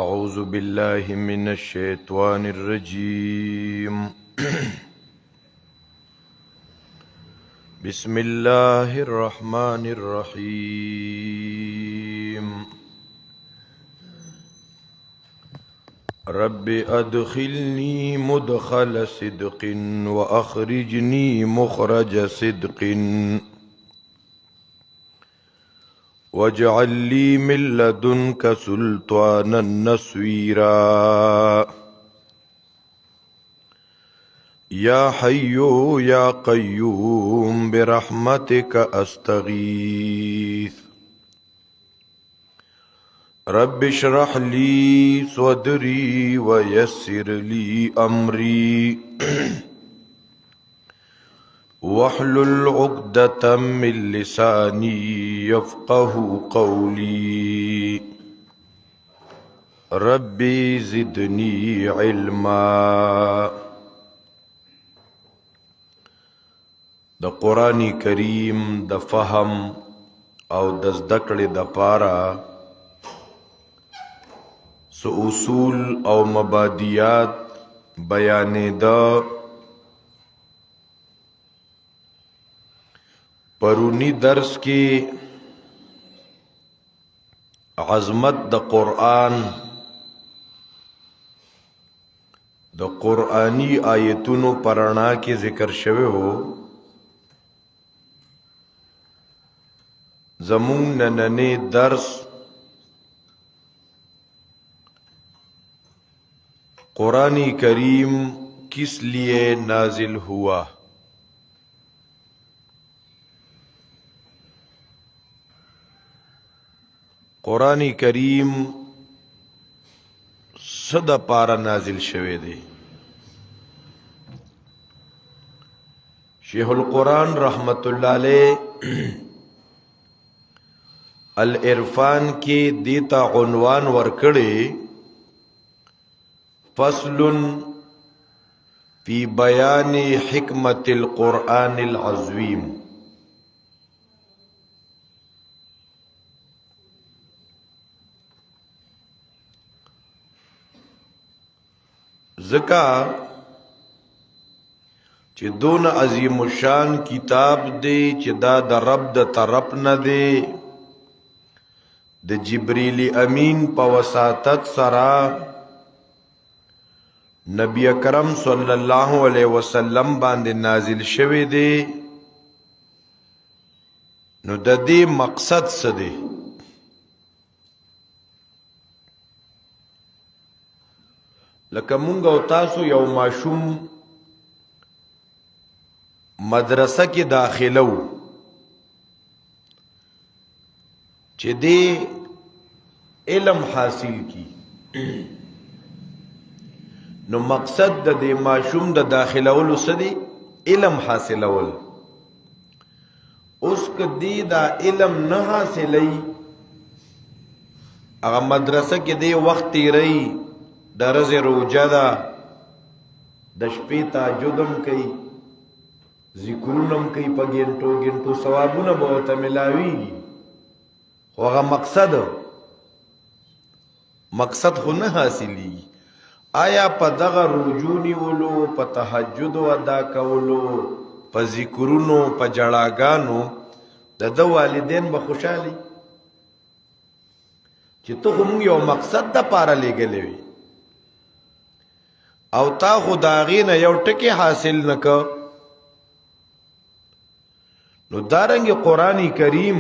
أعوذ بالله من الشيطان الرجيم بسم الله الرحمن الرحيم رب أدخلني مدخل صدق وأخرجني مخرج صدق واجعل لي من لدنك سلطانا نصيرا يا حي يا قيوم برحمتك أستغيث رب اشرح لي صدري ويسر لي أمري واحلل عقدة من لساني يفقه قولي ربي زدني علما. د قرآن کریم د فهم او د زده کړې د پاره سو اصول او مبادیات بیانېده. پرونی درس کې عظمت د قرآن د قرآنی آیتونو پرانا کې ذکر شوی هو. زمون نننی درس قرآن کریم کس لیے نازل ہوا. قرآن کریم صد پارا نازل شوه دی. شیخ القرآن رحمت اللہ علیہ العرفان کی دیتا عنوان ورکڑی فصل فی بیان حکمت القرآن العظیم. ذکا چې دون عظیم الشان کتاب دی چې دا د رب د طرف نه دی د جبریل امین په وساطت سره نبی اکرم صلی الله علیه وسلم باندې نازل شوی دی. نو د دې مقصد څه دی؟ لکه مونږ او تاسو یو ماشوم مدرسه کې داخلو چې دې علم حاصل کی. نو مقصد د دې ماشوم د داخلولو څه دی؟ علم حاصلول. اوس کدی دا علم نه حاصلې هغه مدرسه کې دې وخت تیری درز روجه ده د شپې تهجدم کوي ذکرونم کوي په ګنټو ګنټو ثوابونه به ورته ملاویږي. خو هغه مقصد خو نه حاصلېږي. آیا په دغه روجو نیولو په تهجد ادا کولو په ذکرونو په جړاګانو د ده والدین به خوشحالي چې ته خو مونږ یو مقصد د پاره لېږلی وي او تا خو د هغې نه یو ټکی حاصل نه که. نو دارنګې قرآن کریم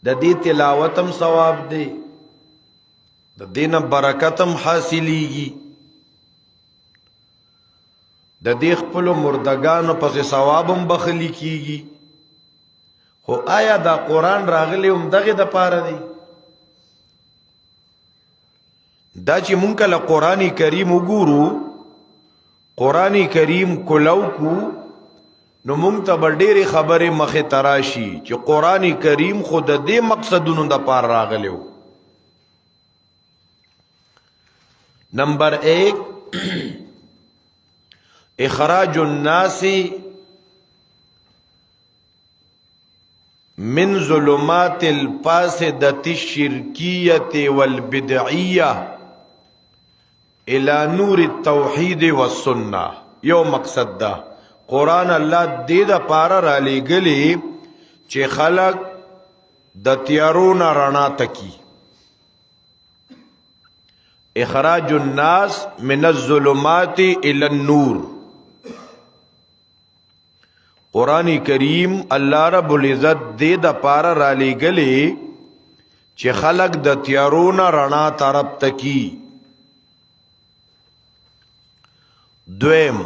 د دې تلاوتم ثواب دی د دې نه برکتم حاصلیږي د دې خپلو مردگانو پسې ثوابم بخلی کیږي. خو آیا دا قرآن راغلی هم دغې دپاره دی؟ دا چې مونږ کله قرآن کریم وګورو قرآن کریم کولو کو نو مونږ ته به ډېرې خبرې مخې ته راشي چې قرآن کریم خو د دې مقصدونو دپاره راغلی و. نمبر 1 اخراج الناس من ظلمات الفاسدة الشركية والبدعية الى نور التوحید والسنة. یو مقصد دا قرآن اللہ دې د پاره را لېږلی چې خلق د تیارون رڼا تکی. اخراج الناس من الظلمات الى النور. قرآن کریم اللہ رب العزت دې د پاره را لېږلی چې خلق د تیارون رڼا طرف تکی. دویم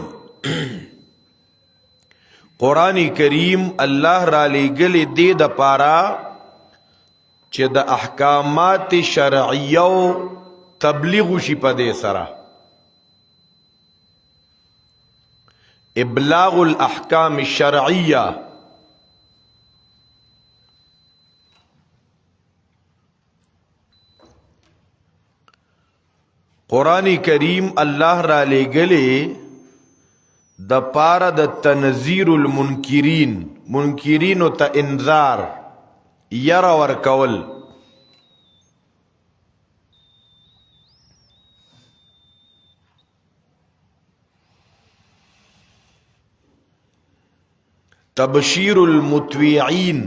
قرآن کریم اللہ را لېږلی دې د پاره چې د احکامات شرعیو تبلیغ شي په دې سره. ابلاغ الاحکام الشرعیه. قرآن کریم اللہ را لېږلی د پاره د تنذیر المنکرین، منکرینو ته انذار یره ورکول. تبشیر المطوعین،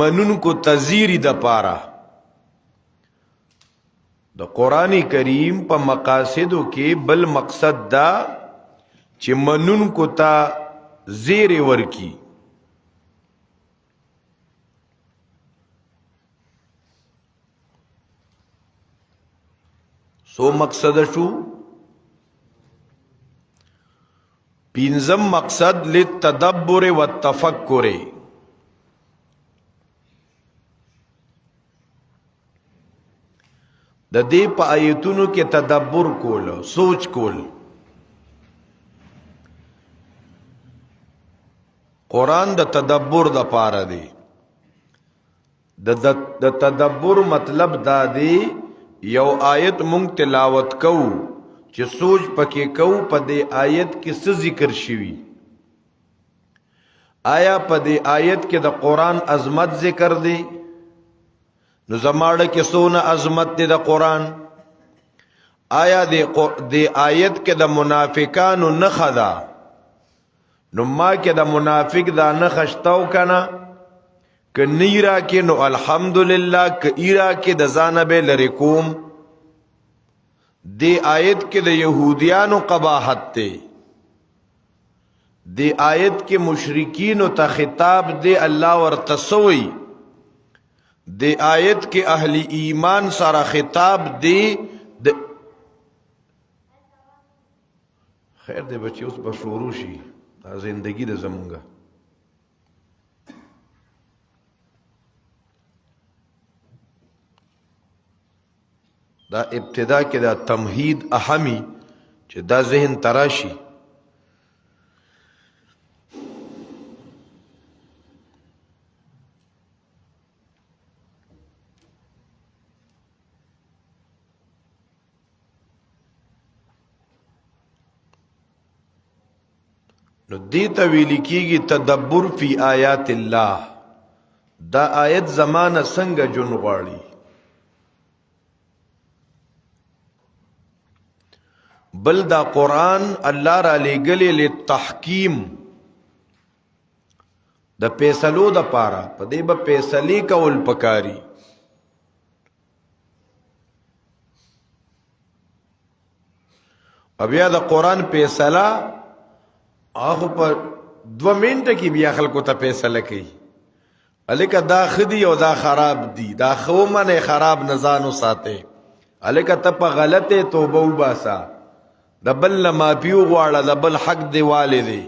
منونکو تزیری د پاره. د قرآن کریم په مقاصدو کې بل مقصد دا چې منونکو ته زیر ورکی. سو مقصد شو. پینزم مقصد للتدبر والتفکر. د دې په آیتونو کې تدبر کول، سوچ کول. قرآن د تدبر د پاره دی. د تدبر مطلب دا دی یو آیت مونږ تلاوت کوو چې سوچ پکې کوو په دې آیت کې څه ذکر شوی. آیا په دې آیت کې د قرآن عظمت ذکر دی؟ نو زماړه کې سونه عظمت دی د قرآن. آیا د آیت کې د منافقانو نښه ده؟ نو ما کې د منافق دا نښه شته او کنه؟ که نیرا کې نو الحمدلله، که ایرا کې د ځانه به لرې کوم. دی آیت کې د یهودیانو قباحت دی. دی آیت کې مشرکینو ته خطاب دی، الله ورته سوی. دی آیت کې اهل ایمان سره خطاب دی. خیر دی بچی، اوس به شروع شي دا زندگی د زمونږه. دا ابتدا کې دا تمهید اهمی چې دا ذهن تراشي. نو دیتا ویلی کیگی تدبر فی آیات اللہ. دا آیت زمانہ سنگ جن غواړي. بل دا قرآن اللہ را لېږلی لتحکیم، د فیصلو د پاره. په دې به فیصلې کول پکاري. بیا د قرآن فیصله هغه په 2 منټه کې بیا خلکو ته فیصله کوي. الکه دا خدي او دا خراب دي، دا خو منه خراب نزانو ساته. الکه ته په غلطه توبه وباسا، د بل معافي وغواړه، د بل حق دی والدي،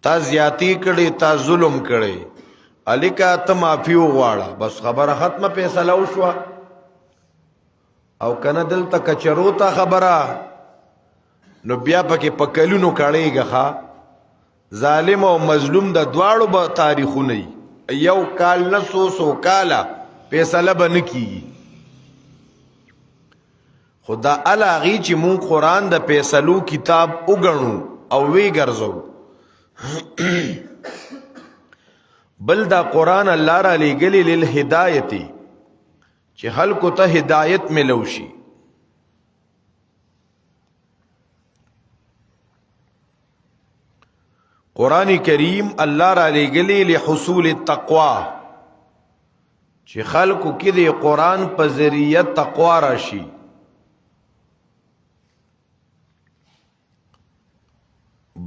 تا زیاتی کړي، تا ظلم کړي، الکه ته معافي وغواړه، بس خبره ختمه، فیصله وشوه. او کنه دلته کچرو ته خبره نو بیا پکې پکلونو کړيږي. ښا ظالم او مظلوم د دواړو به تاریخونه یو کال نه سو کاله فیصله به نه کیږي. خدا الاغي چې مون قرآن د فیصلو کتاب وګڼو او وی ګرځو. بل دا قرآن الله را لګلی للهدایت چې خلکو ته هدایت ملو شي. قرآن کریم الله را لګلی لحصول التقوا چې خلکو کې د قرآن په ذریعه تقوا راشي.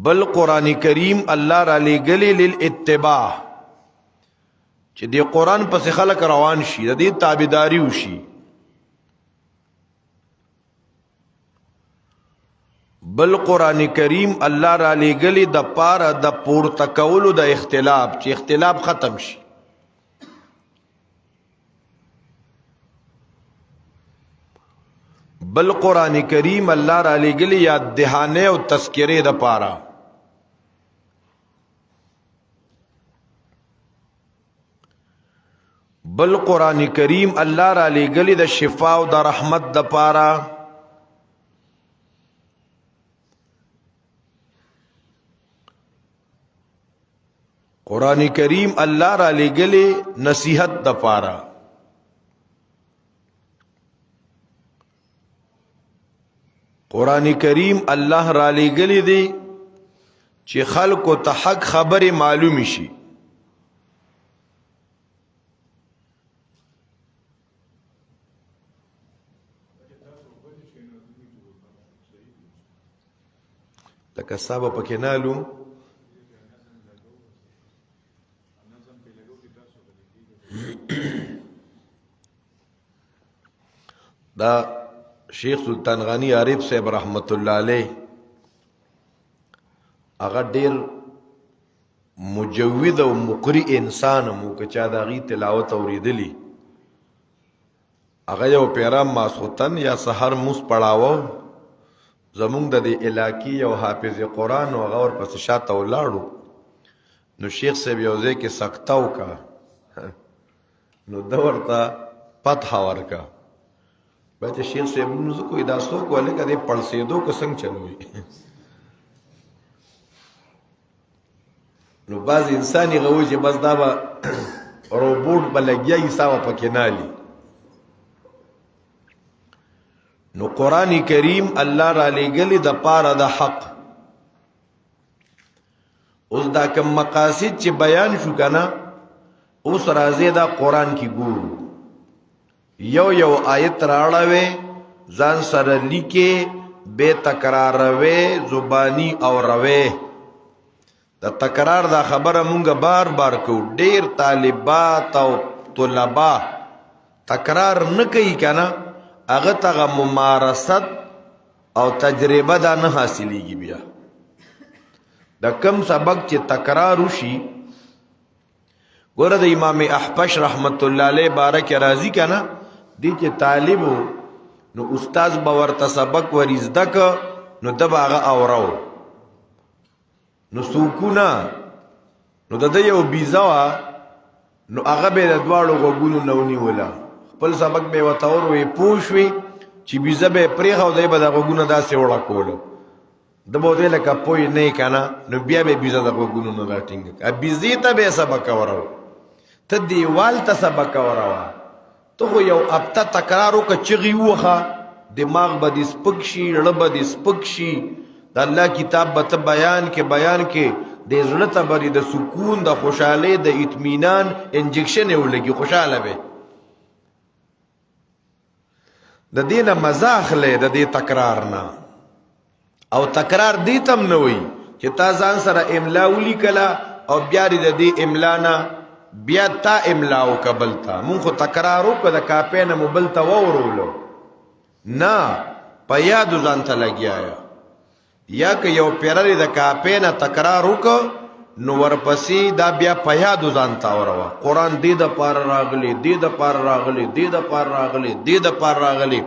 بل قرآن کریم الله را لګلی للاتباع چې د قرآن پس خلک روان شي، د دې تابعداري وشي. بل قرآن کریم الله را لګلی د پاره د پورته کولو د اختلاف چې اختلاف ختم شي. بل قرآن کریم الله را لګلی یاد دهانه او تذکره د پاره. بل قرآن کریم الله را لګلی د شفا او د رحمت د پاره. قرآن کریم الله را لګلی نصیحت د پاره. قرآن کریم الله را لګلی دی چې خلکو ته حق خبره معلوم شي. لکه صاحب پکې نالو دا شیخ سلطان غنی عارف صاحب رحمت الله علیه هغه ډیر مجود او مقری انسان مو که چا د غی تلاوت اوریدلی. هغه یو پیرام ماسختن یا سحر موس پڑھاوو زمونږ د دې علاقې یو حافظ قرآن او هغه ورپسې شاته ولاړو. نو شیخ صاحب یو ځای کې سکته وکړه نو ده ورته فتحه ورکړه. بچ شیخ صاحب نو زه کوی دا څوک ولکه دې پړسېدو که څنګه چلوي. نو بعض انسان یې غوي چې بس دا به روبوټ به لګیا یي ساوه پکې نالي. نو قرآن کریم الله را لګلی د پاره د حق. اوس دا کوم مقاصد چې بیان شو کنه اوس راځي دا قرآن کې ګورو. یو یو آیت راړوي ځان سره لیکي به تکراروي زبانی او روي. د تکرار دا خبره مونږ بار بار کو. ډیر طالبات او طلبا تکرار نه کوي کنه هغه ته ممارست او تجربه دا نه حاصلېږي. بیا د کم سبق چې تکرار وشي ګوره د امام احبش رحمت الله علیه بارک راضی کنه دی چې طالبو نو استاد به ورته سبق ورزده که نو د به هغه اورو نو سوکونه نو د ده یو بیزه وه نو هغه به د دواړو غوږونو نه ونیوله. خپل سبق به ورته وروي پوه شوي چې بیزه به یې پرېښه او دی به د غوږونه داسې وړکولو. ده به ورته لکه پوه نه یې که نه نو بیا به بیزه د غوږونو نه راټینګه کړه. بیزې ته به یې سبق اورو ته دیوال ته سبق اوروه. ته خو یو هفته تکرار وکړه چغې ووهه دماغ به دې سپک شي زړه به دې سپک شي. د الله کتاب به ته بیان کې د زړه ته به د سکون د خوشحالۍ د اطمینان انجکشن یې ولګي خوشحاله به. د دې نه مزه اخلی د دې تکرار نه. او تکرار دې ته هم نه وایي چې تا ځان سره املا ولیکله او بیا دې د دې املا نه بیا تا املا وکړه بل ته. مونږ خو تکرار وکړه د کاپۍ نه مو بل ته واورولو نه په یادو ځان ته لګیا یا که یو پیره د کاپۍ نه تکرار وکړه نو ورپسې دا بیا په یادو ځان ته اوروه. قرآن دې دپاره راغلی دې دپاره راغلی دې دپاره راغلی دې دپاره راغلی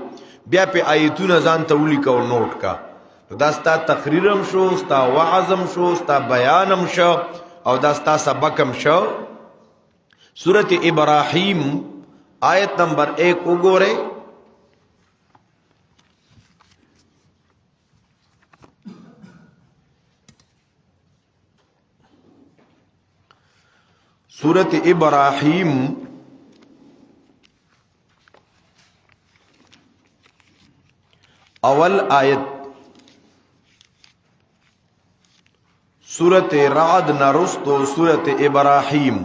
بیا پې آیتونه ځان ته ولیکه او نوټ کا. دا ستا تقریر هم شو ستا وعظ هم شو ستا بیان هم شو او دا ستا سبق هم شو. سورت ابراہیم آیت نمبر 1 وګورئ. سورة ابراہیم اول آیت سورة رعد نرستو سورة ابراہیم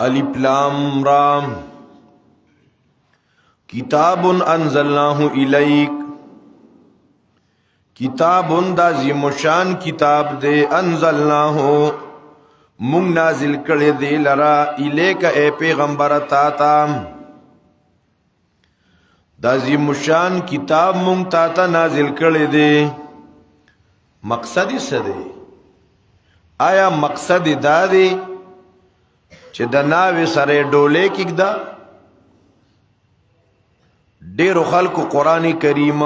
الف لام را کتاب انزلناه الیک کتاب دا زیمشان کتاب دے انزلناه مونږ نازل کړي دی لرا الیک اے پیغمبر تا تا دا زیمشان کتاب مونږ تا تا نازل کړي دی مقصد یې څه دی آیا مقصد دا دی چې د ناوې سره ډولې کېږدا ډېرو خلکو قرآن کریم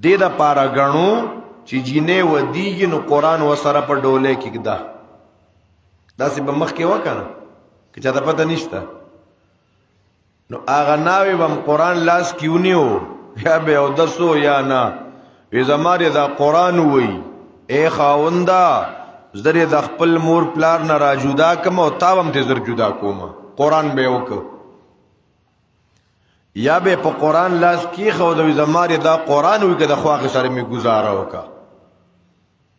دې د پاره غنو چې جینې ودیږي نو قرآن وسره په ډولې کېږدا داسې به مخکې وکنه که چاته پته نشته نو هغه ناوې به قرآن لاس کې ونیو یا به اودسو یا نه وی زماره دا قرآن وی اے خاونده زره د خپل مور پلار نه را جدا کوم او تاوم ته زر جدا کوم قرآن به وک یا به په قرآن لاس کې خو د زماره دا قرآن وی که د خواږه سره می گزاره وکا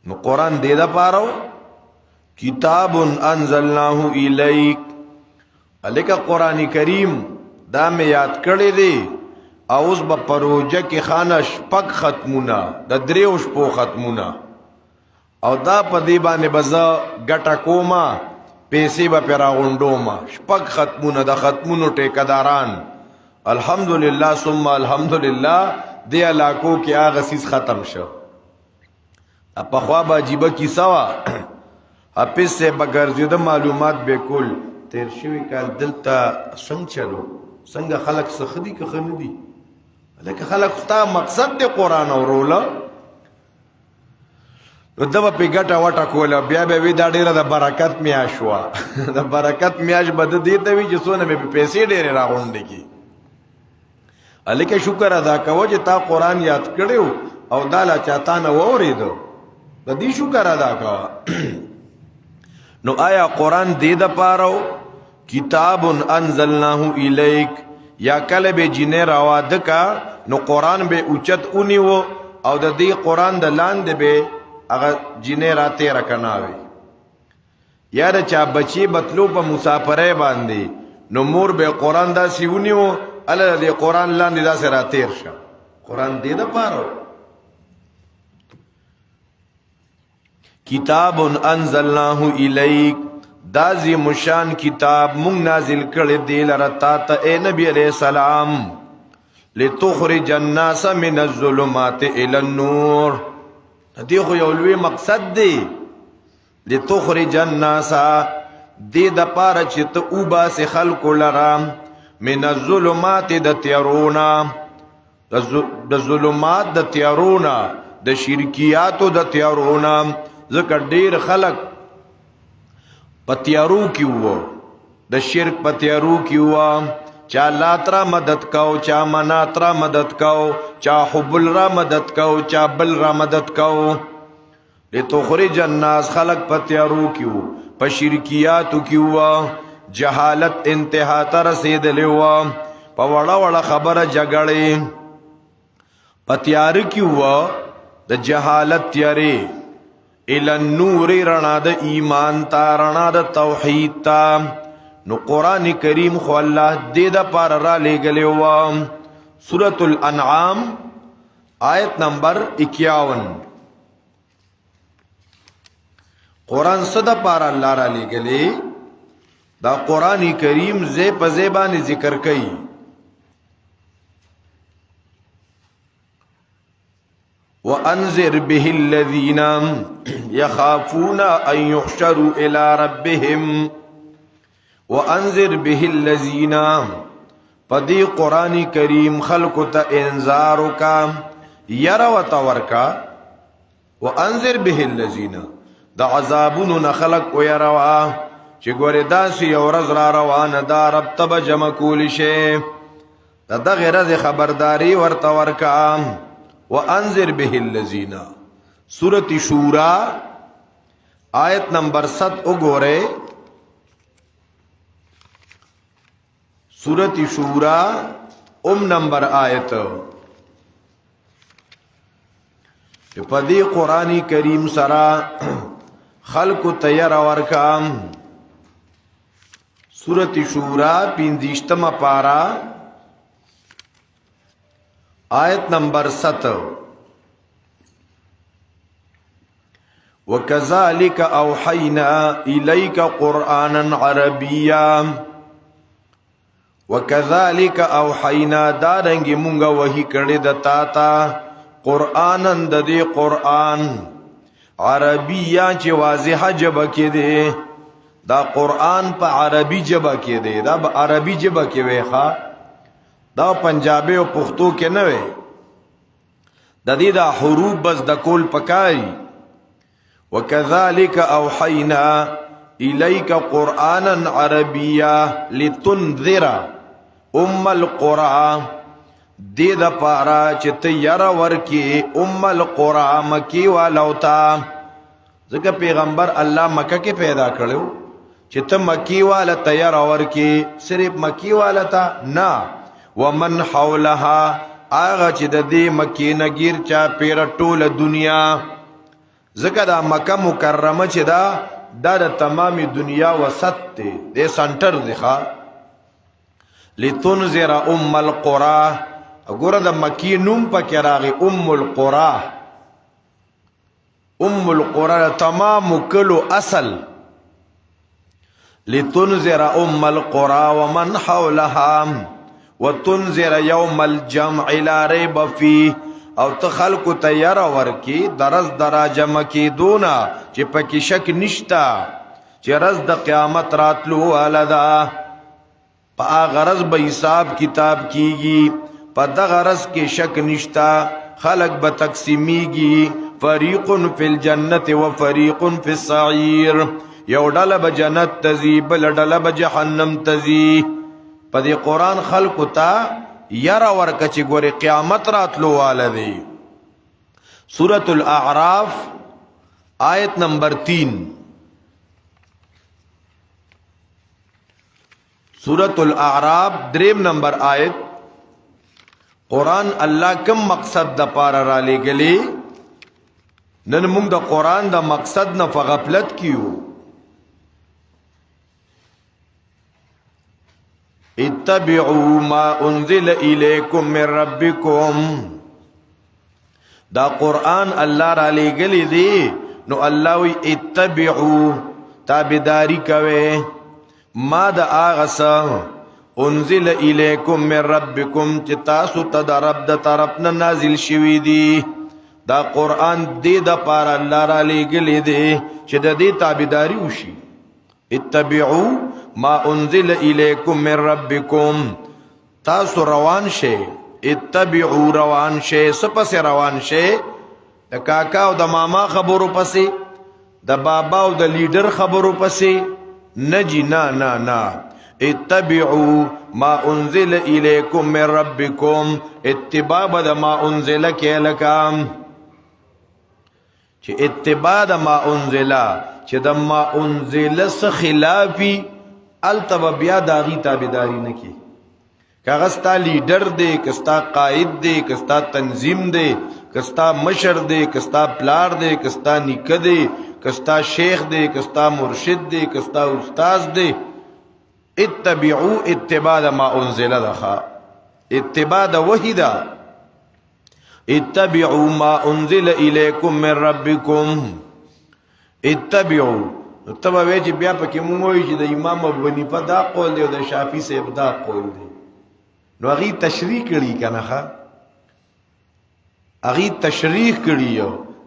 نو قرآن دې دا پاره کتاب انزلناه الیک الک قرآن کریم دا می یاد کړی دی اوس په پروژه کې خانش پک ختمونه د دریو شپو ختمونه او دا په دی باندې بزا ګټه کوما پیسې به پیرا غونډوما شپږ ختمونه د ختمونو ټیکداران الحمدلله ثم الحمدلله دی علاقو کې هغه سیس ختم شو په خوا به عجیبه کیسه وا حافظ سے بغرض معلومات به کول تیر شوی کال دلته څنګه چلو څنګه خلق سخدي که خندي لکه خلق ستا مقصد دی قرآن اورولا دبا پی گٹا وٹا کولا بیا بیا وی دا ډیره د برکت میاش وا د برکت میاش بد دیته وی چې سونه به پیسې ډیره راغونډي کی الکه شکر ادا کوو چې تا قرآن یاد کړو او دالا چاته نه وریدو د دې شکر ادا کا نو آیا قرآن دې د پاره کتاب انزلناه الیک یا کله به جنې راواد کا نو قرآن به اوچت اونیو او د دې قرآن د لاندې به اگر جنې راته رکناوي یا د چا بچي بتلو په مسافرې باندې نو مور به قرآن دا سیونیو الله دې قرآن لاندې دا سره تیر شه قرآن دې د پاره کتاب انزلناه الیک دا زی مشان کتاب مونږ نازل کړي دی لره تا ته اے نبی علیہ السلام لتخرج الناس من الظلمات الى النور دی خو یو لوی مقصد دی لتخرج الناس دی د پاره چې ته اوبا سي خلق لرام من الظلمات د تیارونا د ظلمات د تیارونا د شرکیاتو د تیارونا ذکر ډیر خلق پتیارو کیو د شرک پتیارو کیو چا لاترا مدد کاو چا مناترا مدد کاو چا حبل را مدد کاو چا بل را مدد کاو لتخرج الناس خلق پتیارو کیو پا شرکیاتو کیو جہالت انتہا تا رسیدلیو پا وڑا وڑا خبر جگڑی پتیار کیو د جہالت تیاری الى النور رنا د ایمان تا رنا د توحید تا نو قرآن کریم خو اللہ دے دا پار را لے گلے ہوا سورة الانعام آیت نمبر 51 قرآن صدا پار اللہ را لے گلے دا قرآن کریم زی پا زیبان ذکر کئی وَأَنذِرْ بِهِ الَّذِينَ يَخَافُونَ أَن يُحْشَرُوا إِلَى رَبِّهِمْ وَأَنذِرْ بِهِ الَّذِينَ پدی قرآن کریم خلق تا انذارو کا یرا و تورکا وَأَنذِرْ بِهِ الَّذِينَ دا عذابون نخلق و یروا چې ګوره داسې یو ورځ را روانه ده رب ته به جمع کولی شي د دغې ورځې خبرداری ورته ورکه وانذر به الذین سورة شورا آیت نمبر 7 وګورئ سورة شورا نمبر آیت پدی قرآنی کریم سرا خلق تیر ورکام سورة شورا 15 پارا آیت نمبر 7 وَكَذَلِكَ أَوْحَيْنَا إِلَيْكَ قُرْآنًا عَرَبِيًّا وَكَذَلِكَ أَوْحَيْنَا دارنگی مونگا وحی کردی دتا تا قرآنًا ددی قرآن عربیان چی واضح جبا کی دے دا قرآن پا عربی جبا کی دے دا با عربی جبا کی ویخا دا پنجابی و پختو کے نوے دا دی دا حروف بس دا کول پکای وَكَذَلِكَ أَوْحَيْنَا إِلَيْكَ قُرْآنًا عَرَبِيًّا لِتُنذِرَ الْقُرَى دی دا پارا چی تیر ورکی القرى مکی والوتا ذکر پیغمبر اللہ مکہ کے پیدا کرو چی تا مکی والا تیر ورکی صرف مکی والا تا نا ومن حولها آغا چی دا دی مکی نگیر چا پیر طول دنیا ذکر دا مکہ مکرمہ چی دا تمامی دنیا وسط دے سنٹر دخوا لتنذر القرى اگورا دا مکی نوم پا کراغی القرى تمام کلو اصل لتنذر القرى ومن حولها وتنذر يوم الجمع لا ريب فيه او تخلق تیار ورکی درز درا جمع کی دونا چی پکی شک نشتا چی رز دا قیامت راتلو والدا پا آغرز با حساب کتاب کیگی پا دا غرز کے شک نشتا خلق با تقسیمیگی فریق فی الجنت و فریق فی السعیر یو ڈال با جنت تزی بل ڈال با جہنم تزی پا دی قرآن خلق تا یرا ورکا چی گوری قیامت راتلو والدی سورة الاعراف آیت نمبر 3 سورة الاعراف دریم نمبر آیت قرآن اللہ کم مقصد دا پارا را لے گلی نن مونگ دا قرآن دا مقصد نا فغفلت کیو اتبعوا ما انزل الیکم من ربکم دا قرآن اللہ را لے گلی دی نو اللہ وی اتبعوا تابداری کوئے ما دا آغسا انزل الیکم من ربکم چی تاسو تا دا رب دا طرفنا نازل شوی دی دا قرآن دی دا پارا اللہ را لے گلی دی چی دا دی تابداری وشی اتبعوا ما انزل الیکم من ربکم تاسو روان شے اتبعوا روان شے سپس روان شے دا کاکا و دا ماما خبرو پسی دا بابا و دا لیڈر خبرو پسی نجی نا نا نا اتبعوا ما انزل الیکم من ربکم اتباع دا ما انزل کیلکام چی اتباع دا ما انزل چی دا ما انزل سخلافی التبا بیا داغی تابداری نکی کاغستا لیڈر دے کستا قائد دے کستا تنظیم دے کستا مشر دے کستا پلار دے کستا نک دے کستا شیخ دے کستا مرشد دے کستا استاز دے اتبعو اتباع دا ما انزل دخا اتباع دا وحی دا اتبعو ما انزل الیکم من ربکم اتبعو تبا ویچی بیا پاکی موموی چی دا امام ابو حنیفه دا قول دے و دا شافی صاحب دا قول دے نو اغی تشریح کری کنخا اغی تشریح کری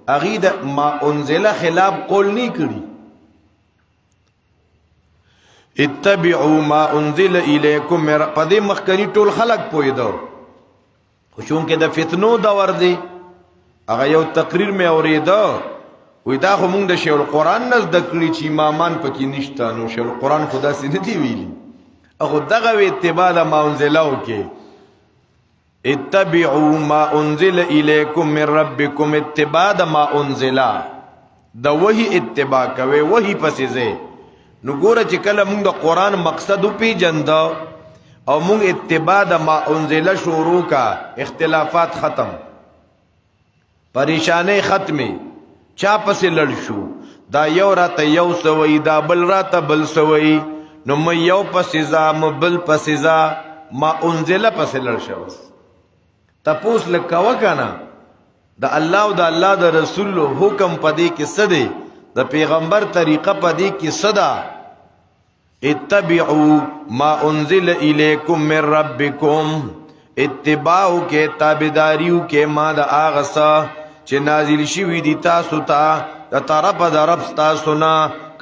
اغی دا ما انزل خلاف قول نہیں کری اتبعو ما انزل الیکم پدے مخکنی طول خلق پوئی دو چونکہ دا فتنو دور دے اغا یو تقریر میں اوری دو وی دا خو مونږ د شیخ القرآن نه زده کړي چې امامان پکې نشته نو شیخ القرآن خو داسې نه دی ویلي اخو دغه وی اتباع د ما انزله وکړي اتبعوا ما انزل الیکم من ربکم اتباع د ما انزله د وحی اتباع کوي وحی پسې ځئ نو ګوره چې کله مونږ د قرآن مقصد وپېژند او مونږ اتباع د ما انزله شروع کا اختلافات ختم پریشانې ختمې چا پسې لړ شو دا یو راته یو سوی دا بل راته بل سوی نو م یو پسې ځه م بل پسې ځه ما انزله پسې لړ شوس تپوس لکوه کنه د الله او د الله د رسول حکم پدې کې څه دی د پیغمبر طریقه پدې کې څه ده اتبعوا ما انزل الیکم من ربکم اتباعو کې تابعداریو کې ما د هغه څه چې نازل شوي دي تاسو ته د طرفه د رب تاسو نه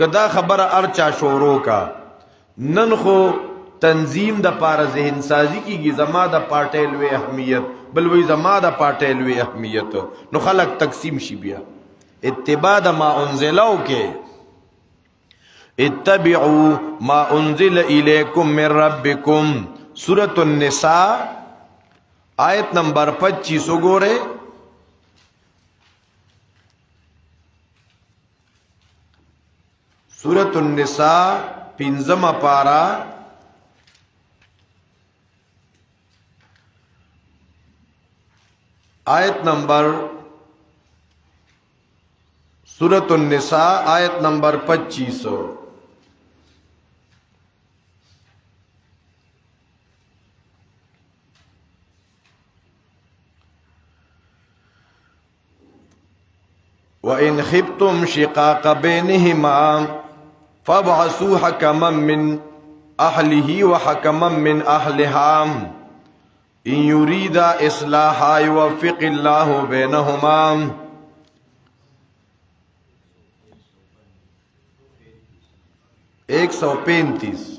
که دا خبره ارچا شروع کا نن خو تنظیم د پاره ذهن سازی کیږي زما د پارټۍ لوی اهمیت بل وی زما د پارټۍ لوی اهمیت نو خلق تقسیم شي بیا اتباع د ما انزلو کې اتبعوا ما انزل الیکم من ربکم سورۃ النساء آیت نمبر 25 وګوره سورۃ النساء پنځمه پارا آیت نمبر سورۃ النساء آیت نمبر 25 وَإِنْ خِفْتُمْ شِقَاقَ بَيْنِهِمَا فَابْعَثُوا حَكَمًا مِّنْ أَهْلِهِ وَحَكَمًا مِّنْ أَهْلِهَا إِنْ يُرِيدَا إِصْلَاحًا يُوَفِّقِ اللَّهُ بَيْنَهُمَا 135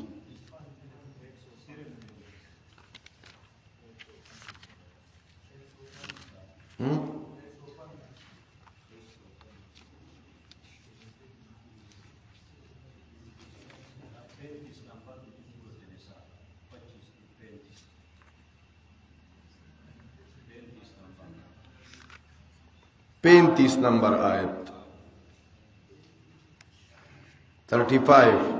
35 نمبر آیت 35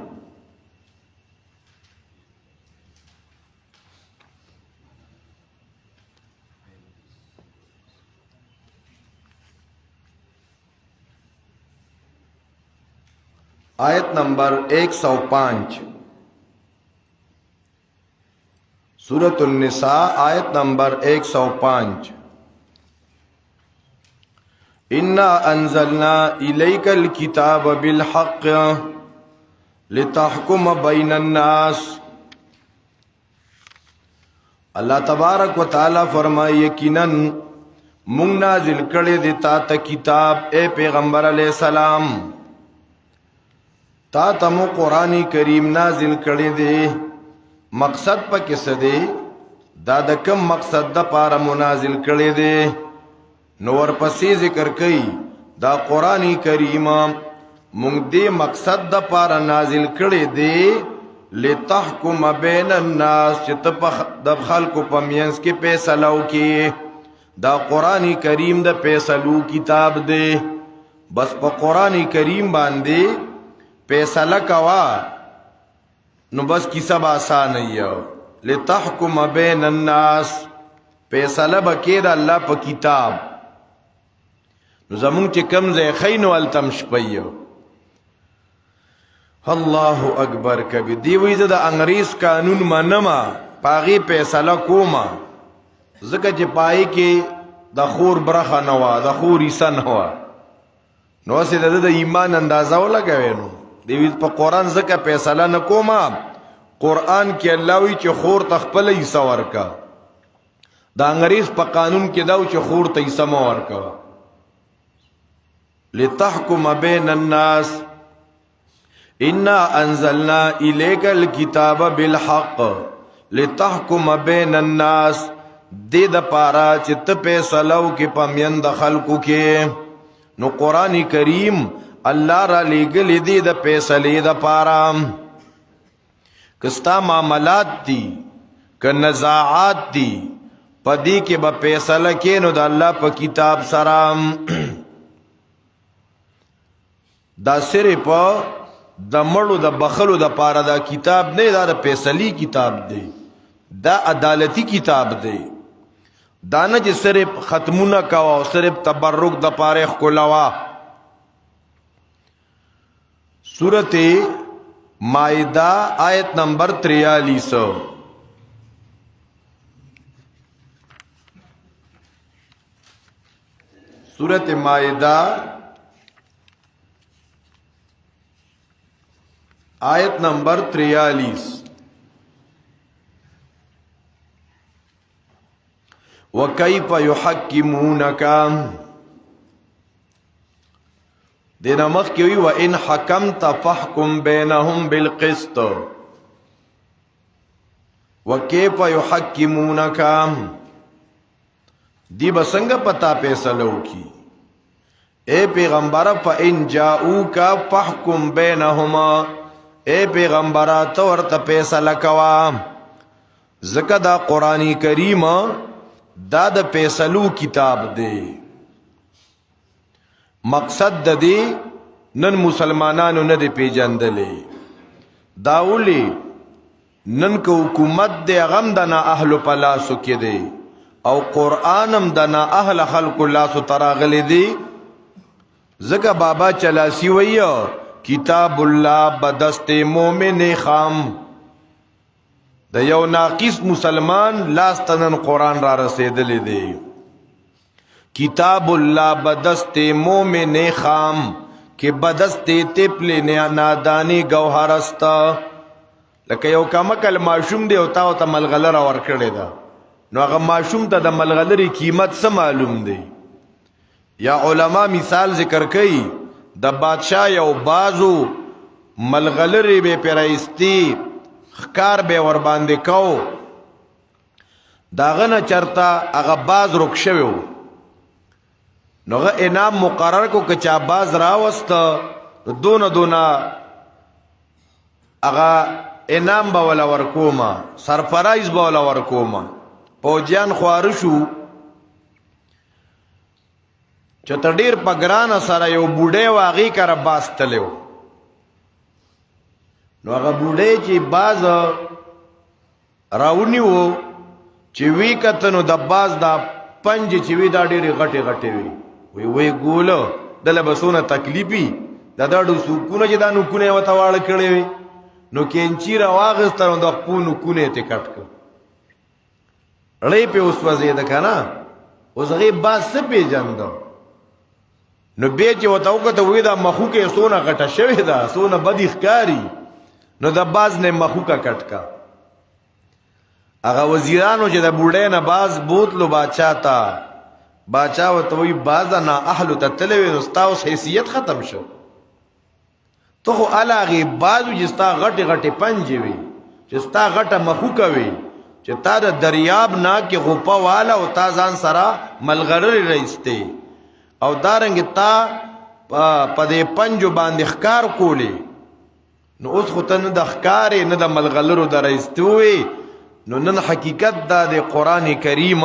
آیت نمبر 105 سورۃ النساء آیت نمبر 105 اِنَّا أَنزَلْنَا إِلَيْكَ الْكِتَابَ بِالْحَقِّ لِتَحْكُمَ بَيْنَ النَّاسِ اللہ تبارک و تعالی فرمائے یقیناً مونږ نازل کړي دي تا ته کتاب اے پیغمبر علیہ السلام تا ته مو قرآن کریم نازل کړي دي مقصد پکې څه دی دا د کوم مقصد د پاره منازل کړي دي نو ورپسې ذکر کړي دا قرآن کریم مونږ دې مقصد د پاره نازل کړي دي لتحکم بین الناس چې ته د خلکو په منځ کې فیصله وکړي دا قرآن کریم د فیصلو کتاب دی بس په قرآن کریم باندې فیصله کوا نو بس کیسه به آسان یو لتحکم بین الناس فیصله بکې د الله په کتاب نو زمونږ چې کم ځای خینو التم شپیو الله اکبر کبی دی وی د انګریز قانون منما پاغي فیصله کوما زکه چې پای کې د خور برخه نه وا د خور ایسه نه وا نو سید د ایمان اندازه ولګوي نو دی په قران زکه فیصله نه کوما قران کې الله وی چې خور تخپل ایسه ورکا د انګریز په قانون کې دا چې خور ته ایسه مو ورکا لتحکم بین الناس انا انزلنا الیک الکتاب بالحق لتحکم بین الناس دې د پارا چې ته فیصلو کې پمین د خلکو کې نو قرآن کریم الله را لګلې دی د فیصلې د پاره. کستا معاملات دي که نزاعات دي پدې کې به فیصله کې نو د الله په کتاب سره. دا صرف د مړو د بخلو د پاره دا کتاب نه، دا د فیصلې کتاب دی، دا عدالتی کتاب دی. دا نه چې صرف ختمونه کوا او صرف تبرک د پاره خلوا. سورت مائدہ آیت نمبر 43. سورت مائدہ آیت نمبر 43. وَكَيْفَ يُحَكِّمُونَكَ دینا مخ کی ہوئی وَإِنْ حَكَمْتَ فَحْكُمْ بَيْنَهُمْ بِالْقِسْطِ وَكَيْفَ يُحَكِّمُونَكَ دی بسنگ پتا پیسلو کی. اے پیغمبر فَإِنْ جَاءُوكَ فَحْكُمْ بَيْنَهُمَا اے پیغمبرہ تو ورطا پیسل کوا. ذکر دا قرآن کریم دا دا پیسلو کتاب دے. مقصد دا دے نن مسلمانانو ندے پیجندلے داولی نن کو حکومت دے غم دنا اہل پلاسو کی دے او قرآنم دنا اہل خلق لاسو تراغلی دے. زکا بابا چلاسی ویا کتاب اللہ بدست مومن خام. دا یو ناقص مسلمان لاستنن قرآن را رسیدلی دے. کتاب اللہ بدست مومن خام کہ بدست تپل نادانی گوہرستا. لکه یو کمکل معشوم دی او تاو تا ملغلر ورکڑی دا نو اگا معشوم تا دا ملغلری قیمت سا معلوم دی. یا علماء مثال ذکر کئی دا بادشاہ یو بازو ملغلری بے پیرائستی خکار بے ورباندے کو داغنا چرتا اگا باز رک شویو نو اگا انام مقرر کو کچا باز راوستا دونا اگا انام باولا ورکوما سرپرائز باولا ورکوما. پوجیان خوارشو چتا ډیر پگران سره یو بوډه واغی کر باز تلیو نو هغه بوډه چې باز راونیو چې وی کتنو د باز دا پنج چې وی دا ډیر غټه غټه وی ګولو دله بسونه تکلیفي دا دړو سکونه چې دا نو کونه وته واړ کړي نو کینچی را واغستانو د خپونو کونه ته کټک لې په اوس وځي د کنه اوس غي باز څه پیجندو نو به چې وته وکته وې دا مخوکه سونه غټه شوی دا سونه بدی ښکاری نو د باز نه مخوکه کټکا. هغه وزیرانو چې د بوډۍ نه باز بوتلو باچا تا باچا وته وی باز نه اهل تتلوي نو ستاوس حیثیت ختم شو. تو خو علاغه بازو چې ستا غټه غټه پنجې وي چې ستا غټه مخوکه وي چې تا د دریاب نا کې غوپا والا او تا ځان سره ملغرر رئیسته او دارنګ تا پدې پنجو باندې ښکار کولی نو اوس خو ته نه د ښکارې نه د ملغلرو د رئیستوي نو نن حقیقت دا د قرآن کریم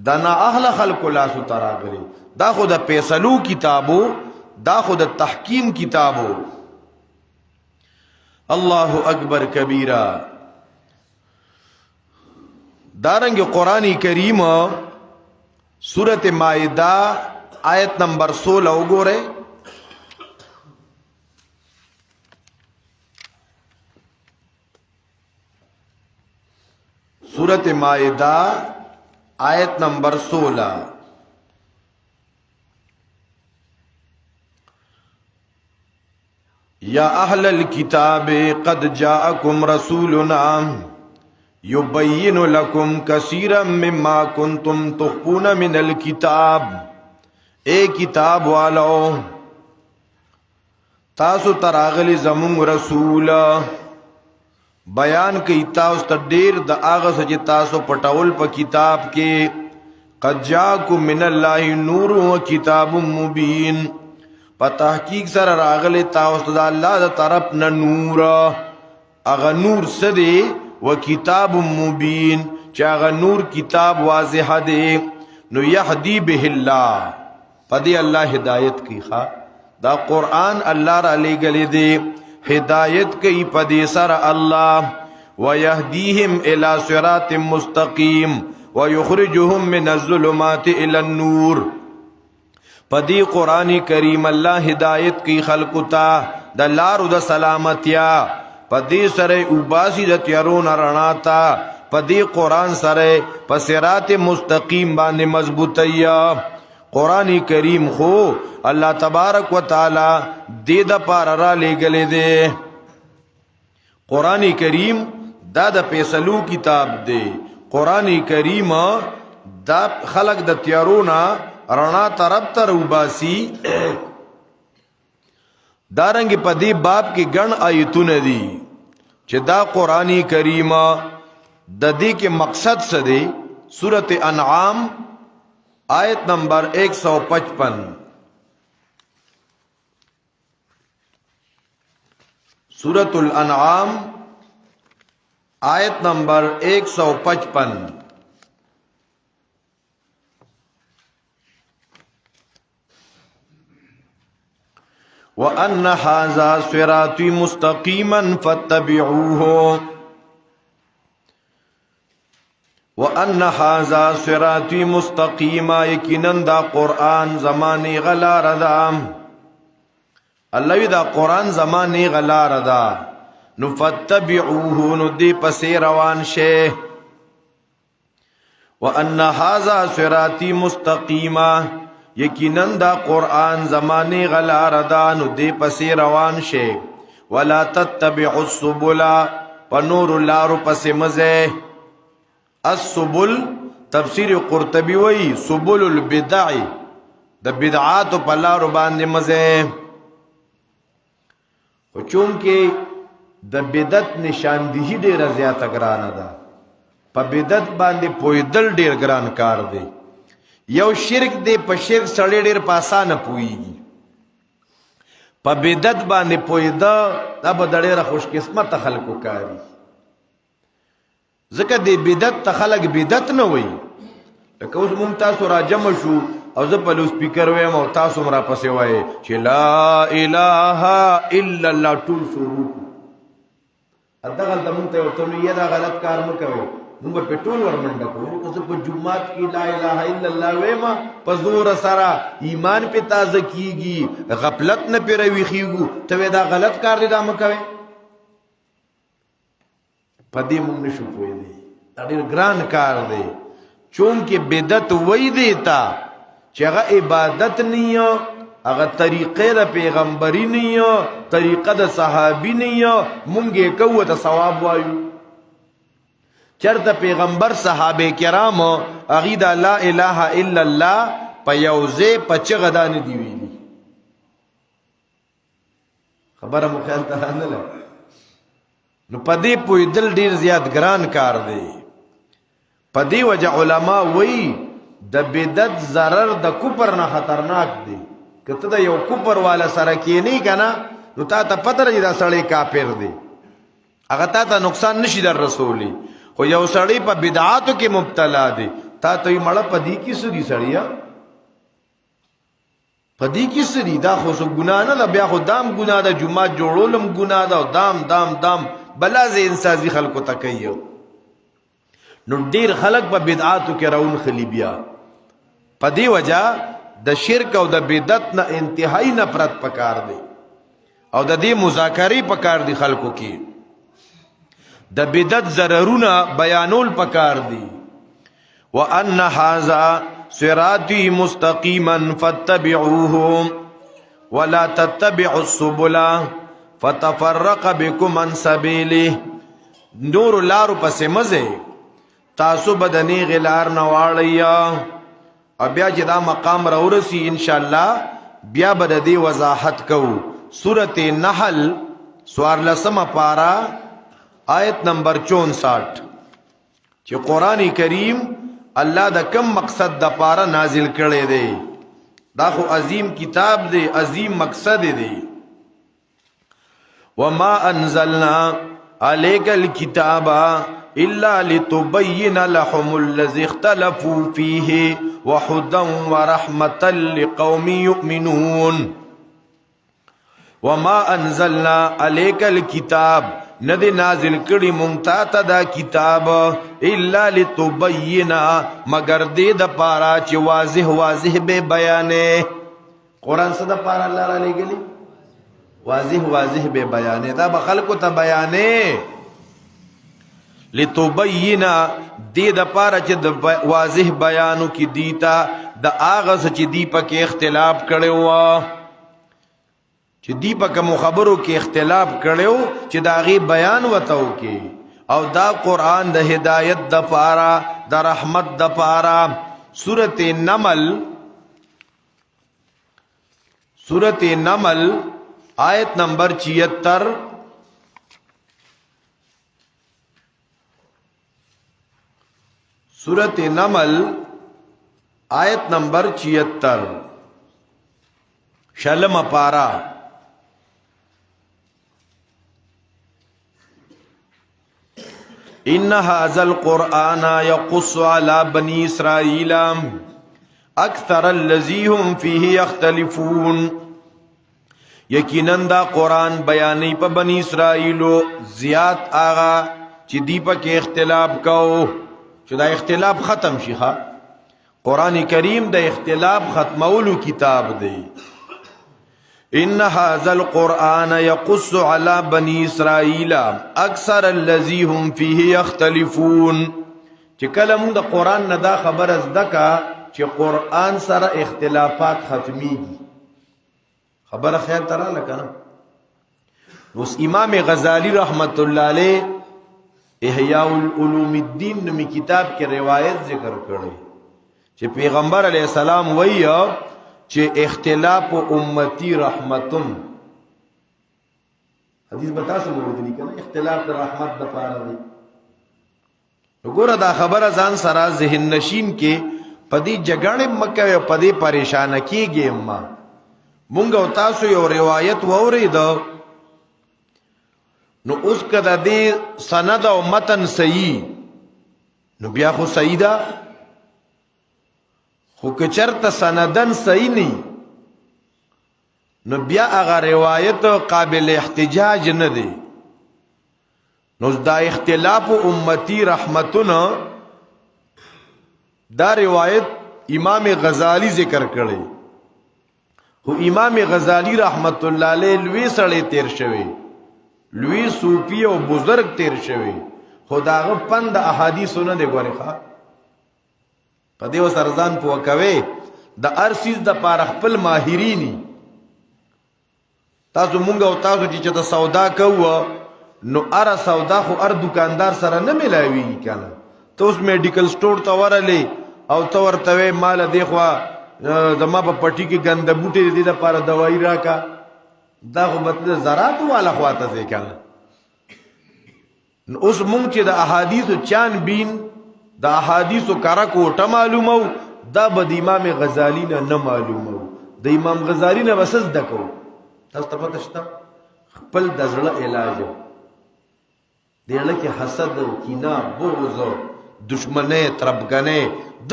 دا نا اهل خلق لاسو تراغلی دا خو د پیسلو کتابو دا خو د تحکیم کتابو. اللہ اکبر کبیرہ. دارنگ قرآن کریم سورت مائدہ آیت نمبر 16 وګورئ. سورت مائدہ آیت نمبر 16. یا اہل الکتاب قد جاءکم رسولنا یبین لکم کثیرا مما کنتم تخفون من الکتاب. اے کتاب والو تاسو تراغلی زمون رسول بیان کی تاسو ته ډیر د هغه څه چې تاسو پټول په کتاب کې قد جاءکم من الله نور و کتاب مبین په تحقیق سره راغلی تاسو د الله د طرف نه نور اغه نور سدي و کتاب مبین چې اغه نور کتاب واضح دی نو یهدی به الله پدې الله هدایت کی ښا دا قران الله را لګلې دی هدایت کی پدې سره الله ويهديهم الى صراط مستقيم ويخرجهم من الظلمات الى النور پدی قرآن کریم الله ہدایت کی خلق تا د لارو د سلامتیا پدی سره اوباسی د تیارون رڼا تا پدی قرآن سره په صراط مستقیم باندې مضبوطیا قرآن کریم خو الله تبارک و تعالی دې د پار را لګلې دې قرآن کریم دا د فیصلو کتاب دی قرآن کریم دا خلق د تیارونا رڼا طرف تر وباسي دارنګ په دې باب کې ګڼ آیتونه دي چې دا قرآن کریم د دې کې مقصد څه دی سورۃ انعام آیت نمبر 155 سورۃ الانعام آیت نمبر 155 وَأَنَّ هَذَا صِرَاطِي مُسْتَقِيمًا فَاتَّبِعُوهُ وَأَنَّ هَذَا صِرَاطِي مُسْتَقِيمًا یقیناً دا قرآن زمانی غلا ردا اللہ دا قرآن زمانی غلا ردا نو فَاتَّبِعُوهُ نو دی پسی روان شے وَأَنَّ هَذَا صِرَاطِي مُسْتَقِيمًا یقیناً دا قرآن زمانی غلا ردانو دے پسی روان شے ولا تتبع السبل پنور اللارو پسی مزے السبل تفسیر قرطبی وی سبل البدع دا بدعاتو پلارو باندے مزے چونکہ دا بدعت نشاندہی دیر زیادہ گرانا دا پا بدعت باندے پویدل دیر گران کار دے یو شرک دی په شرک سړی ډیر په اسانه پوهیږي په بدعت باندې پوهیدا دا به ډیره خوش قسمت خلکو کاری ځکه دی بدعت ته خلک بدعت نه وایي لکه اوس مونږ تاسو راجمع شو او زه په لو سپیکر وایم او تاسو مرا پسې وایي چې لا اله الا الله ټول شروع ادغه د مونږ ته ورته یې دا غلط کار مه کوئ مونږ په ټول ورمنډه کوو چې په جمعات کې لا اله الا الله وایم په زور سره ایمان په تازه کیږي غفلت نه پیروي خيږي ته دا غلط کار دی دا مکوي پدې مونږ نشو کوی دی دا ډېر ګران کار دی چونکه بدعت وای دی تا چې هغه عبادت نه هغه طریقې د پیغمبري نه طریقه د صحابي نه مونږه کوو ته ثواب وایو چرته پیغمبر صحابه کرام اغیدا لا اله الا الله په یوزه په چغدان دی ویلي خبره مو خیال ته نه لګ نو پدې په دل ډیر زیات ګران کار دی پدې وجه علما وی د بدعت zarar د کفر نه خطرناک دی کته دا یو کفر والا سره کې نه کنا نو تا ته پته راځي دا سړی کافر دی هغه ته نقصان نشي در رسولي خو یو سړی په بدعاتو کې مبتلا دی تا ته یې مړه پدې کې سړي سړیا پدې کې سړي دا خو څه ګناه نه ده بیا خو دام ګناه ده جمعه جوړولم ګناه ده دام بلا زه انسازي خلکو ته کوي نو ډیر خلک په بدعاتو کې راون خلی بیا پدې وجہ د شرک او د بدعت نه انتهایی نفرت پکار دی او د دې مذاکره پکار دی خلکو کې د بدعت ضررونه بیانول پکار دي وان هذا صراطي مستقيما فاتبعوه ولا تتبعوا السبل فتفرق بكم عن سبيله نور لارو پسې مزه تاسو بدني غلار نواړیا او بیا چې دا مقام راورسي ان شاء الله بیا بد دې وضاحت کو سورته نحل سوار لسمه پارا آیت نمبر 64 چې قرآن کریم الله د کم مقصد د پاره نازل کړي دی دا خو عظیم کتاب دی عظیم مقصد دی وما انزلنا عليك الكتاب الا لتبين لهم الذي اختلفوا فيه وهدى ورحمة لقوم يؤمنون وما انزلنا عليك الكتاب ندی نازل کړي مونږ ته دا کتاب الا لتبین مگر دې د پاره چې واضح واضح به بیانې قران څه د پاره الله را لګلی واضح واضح به بیانې دا به خلکو ته بیانې لتبین دې د پاره چې د واضح بیانو کې دیتا د اغه چې دی په کې اختلاف کړي و چې دی په کوم خبرو کې اختلاف کړو چې دا غي بیان وتاو کې او دا قران د هدایت د پاره د رحمت د پاره سورته نمل آیت نمبر 76 سورته نمل آیت نمبر 76 شلم پارا ان هذا القرآن يقص على بني اسرائيل اكثر الذي هم فيه يختلفون یقینا دا قرآن بیانې په بني اسرائیل زیات آغا چې دی په کې اختلاف کو چې دا اختلاف ختم شي قرآن کریم د اختلاف ختمولو کتاب دی ان هذا القرآن يقص على بني اسرائيل اكثر الذي هم فيه يختلفون چې کله موږ د قرآن نه دا خبر زدکا چې قرآن سره اختلافات ختميږي خبره خیر ترا لکنه اوس امام غزالی رحمت الله علیه احیاء العلوم الدین نومي کتاب کې روایت ذکر کړي چې پیغمبر علیه السلام وایي چې اختلاف امتی رحمتن حدیث بتا سو ورغلی کنه اختلاف د رحمت د پاره دی وګوره دا خبره ځان سره ذهن نشین کې پدی جګړې مکه او پدی پریشان کیږي ما مونږ او تاسو یو روایت وورید نو اوس کده دې سند او متن صحیح نو بیا خو صحیح ده خو کچرته سندن صحیح نه نو بیا هغه روایت قابل احتجاج نه دی نو دا اختلاف امتی رحمتنا دا روایت امام غزالی ذکر کړي خو امام غزالی رحمت الله علیه لوی سړی تیر شوی لوی صوفی او بزرگ تیر شوی خداغه پند احادیث نه دی غوړي ښا پدې وسرزان په کوي د ارسیز د پاره خپل ماهرینی تاسو مونږ او تاسو چې د سودا کوو نو اره سودا خو ار دکاندار سره نه ملاوي کنه ته اوس میډیکل سٹور ته ورلې او ته ورته مال دی خو زما په پټی کې ګند بوټي دي د پاره دوايي راکا دا خو به زراعت والا خواته ځي کنه اوس مونږ چې د احادیث چان بین د احادیث کرا کوټه معلومو دا به د امام غزالی نه معلومو د امام غزالی نه وسز دکو تاسو ته پته شته خپل د زړه علاج دیړه کې حسد کینه بغض دشمنه تربګنه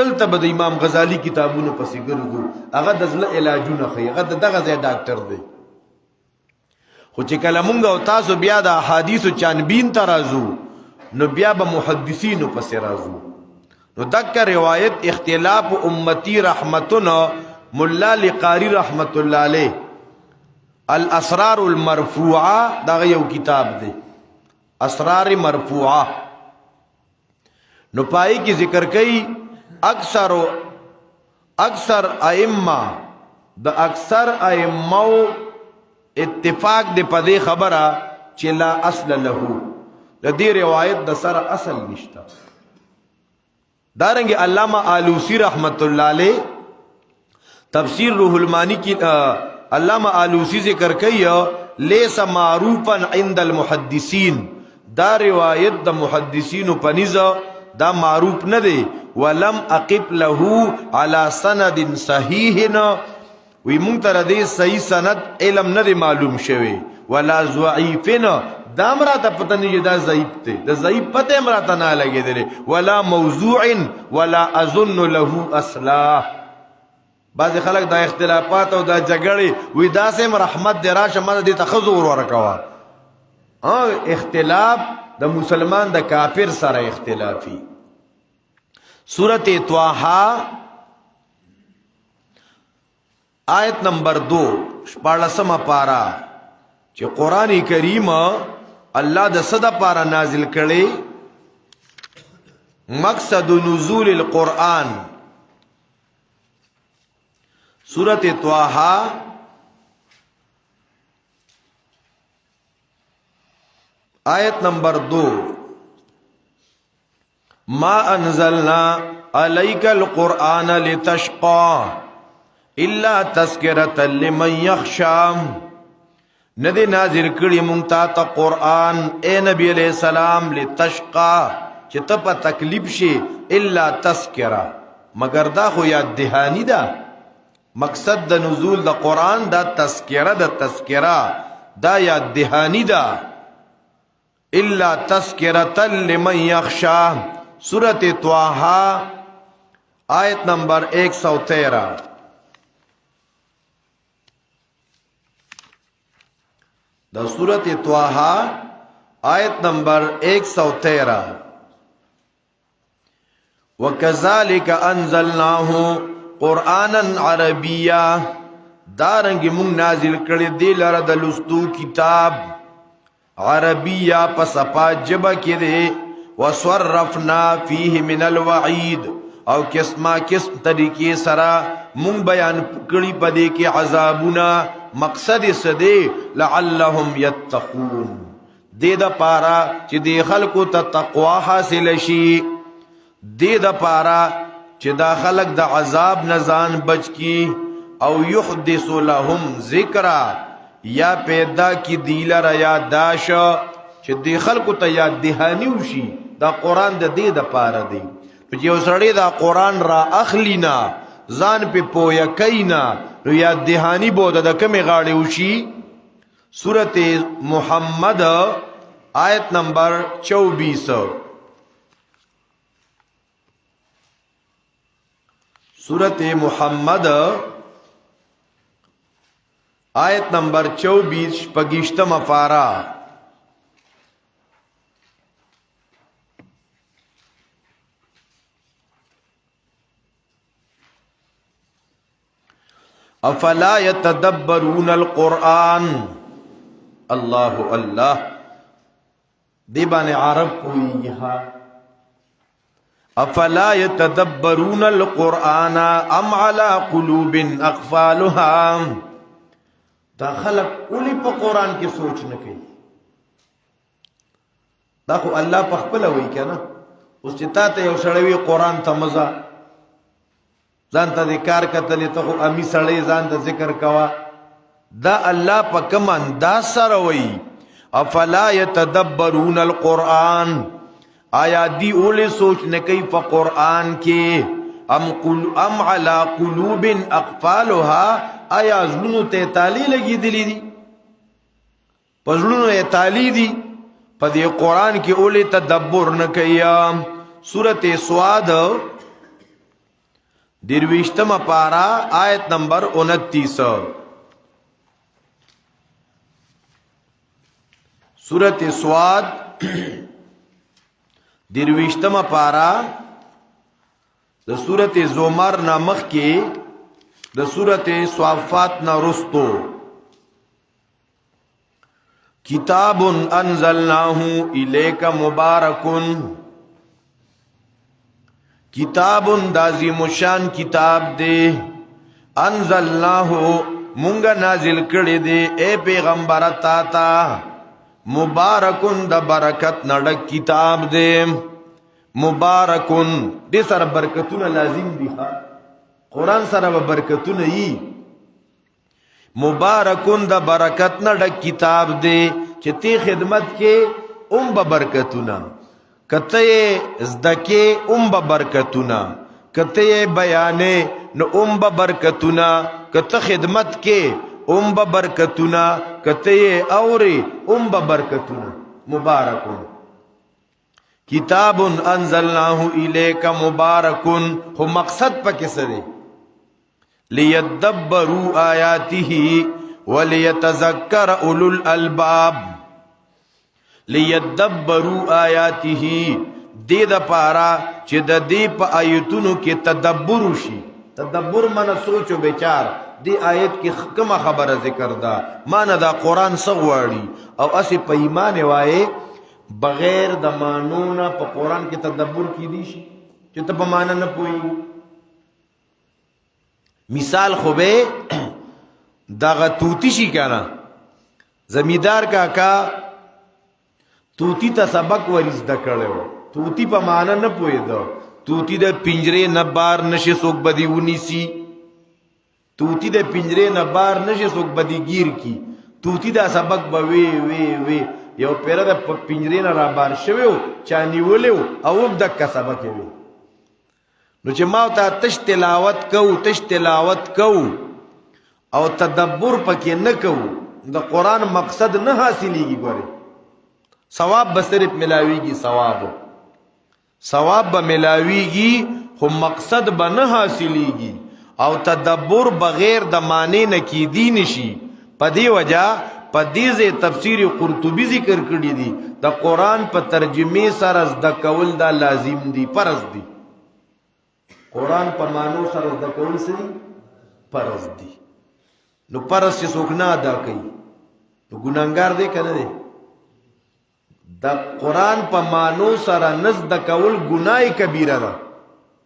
دلته به د امام غزالی کتابونو پسې ګرځو هغه د زړه علاجونه خي هغه دغه ځای ډاکټر دی خو چې کله مونږ او تاسو بیا د احادیث چانبین ترازو نو بیا به محدثینو پسې رازو نو دغه روایت اختلاف امتی رحمتنا مولا لقاری رحمت الله علیه الاسرار المرفوعه دا یو کتاب دی اسرار مرفوعه نو پای کی ذکر کئی اکثر ائمه د اکثر ائمه اتفاق دی پدې خبره چې لا اصل له د دې روایت د سره اصل نشته دارنګ علامہ آلوسی رحمت الله علیه تفسیر روح المانی کی علامہ آلوسی ذکر کئی لیس معروفا عند المحدثین دا روایت د محدثین پنیزه دا معروف نه دی ولم اقف له على سند صحیح وی مونږ ته دې صحیح سند علم نه دی معلوم شوی ولا ضعیفنا دا مراته پته نه دا ضعیف دی دا ضعیف پته مراته نه لګیدل ولا موضوع ولا اظن له اصلا بعض خلک دا اختلافات او دا جګړې وی دا سم رحمت دی راشه مده دي تخزور ورکوا اختلاف د مسلمان د کافر سره اختلافي سورۃ طه آیت نمبر 2 14 پارا چې قران کریم الله د صدا پارا نازل کړي مقصد نزول القرآن سورۃ طه آیت نمبر 2 ما انزلنا علیک القرآن لتشقى الا تذکرة لمن یخشى ندی نازل کړي مونږ ته قرآن اے نبی علیہ السلام لتشقى چې ته په تکلیف شي الا تذکرہ مگر دا خو یاد دهانی ده مقصد د نزول د قرآن دا تذکرہ دا یاد دهانی ده الا تذکرة لمن یخشى سورۃ طه آیت نمبر 113 دا سورۃ طه آیت نمبر 113 وکذالک انزلناه قرآنا عربیا دارنګ مونږ نازل کړي دی لره د لستو کتاب عربیا پسپا جبا کې دی وصرفنا فيه من الوعید او قسمه قسم طریقې سره مونږ بیان کړي پدې کې عذابونه مقصد سده لعلهم يتقون دې د پارا چې د خلکو ته تقوا حاصل شي دې د پارا چې دا خلک د عذاب نزان بچ کی او يحدث لهم ذکرا یا پیدا کی دیل را یاداش چې د خلکو ته یاد دهانی وشي دا قران د دې د پاره دی چې یو سړی دا قران را اخلینا ځان په پویا کینا نو یاد دهانی بوده د کمی غاړي وشي سورۃ محمد آیت نمبر 24 سورۃ محمد آیت نمبر 24 پگیشتم افارا افلا يتدبرون القرآن اللہ اللہ دیبان عرب کوئی یہاں افلا يتدبرون القرآن ام على قلوب اقفالها دا خلق اولی پا قرآن کی سوچ نکی دا خو اللہ پخپل ہوئی کیا نا اس چتا تا یو سڑوی قرآن تا مزا ځان ته کار کتلی ته خو امی سړی ځان ته ذکر کوا دا الله په کوم انداز سره وای افلا يتدبرون القرآن آیا دی اول سوچ نه کوي په قرآن کې ام على قلوب اقفالها آیا زلونو ته تالی لګی دلی دي په زلونو یې تالی دي په دې قرآن کې اول تدبر نه کوي سورۃ سواد درویشتم پارا آیت نمبر 29 سورۃ سواد درویشتم پارا د سورۃ زمر نامخ کې د سورۃ صافات نرستو کتاب انزلناه الیک مبارکن کتاب دازیم شان کتاب دے انزلناه مونگا نازل کردے دے اے پیغمبر تاتا مبارکن دا برکت نڈک کتاب دے مبارکن دے سر برکتون لازم دی قرآن سر برکتون ای مبارکن دا برکت نڈک کتاب دے چتی خدمت کے ام برکتون کته زدکه به برکتونه، کته بیانې نو به برکتونه، کته خدمت کې به برکتونه، کته اوري به برکتونه. مبارکون کتاب انزلناه الیک مبارکون. خو مقصد پکې سره لیدبروا آیاته ولیتذکر اولو الالباب. لیدبروا آیاته دې د پارا چې د دې په آیتونو کې تدبر وشي. تدبر معنی سوچ او ਵਿਚار. دی آیت کې کومه خبره ذکر ده، معنی دا قرآن څه غواړي، او اسی په ایمان وایي بغیر د مانو نه په قرآن کې تدبر کیدی شي چې ته په معنی نه پوهیږي. مثال خو به دغه توتی شي کنه، زمیدار کاکا توتی ته سبق ورزده کړو، توتی په معنی نه پوهیدو. توتی د پنجره نه بار نشي څوک بدی ونیسي، توتی د پنجره نه بار نشي څوک بدی گیر کی. توتی دا سبق به وی وی وی یو پیره د پنجره نه را بار شویو چا نیولیو او دک سبق وی. نو چې ما ته تش تلاوت کو او تدبر پکې نه کو، د قرآن مقصد نه حاصلېږي. ګوره ثواب به صرف ملاویږي، ثواب به ملاویږي، خو مقصد به نه حاصلېږي. او تدبر بغیر د معنی نه کیدی نشي. په دې وجہ په دې ځای تفسیر قرطبی ذکر کړی دی د قرآن په ترجمه سره زده کول دا لازم دی، فرض دی. قرآن په معنی سره زده کول سي فرض دی. نو فرض چې څوک نه ادا کوي نو ګناهګار دی کنه دی. د قرآن په معنی سره نه زده کول ګناه کبیره ده،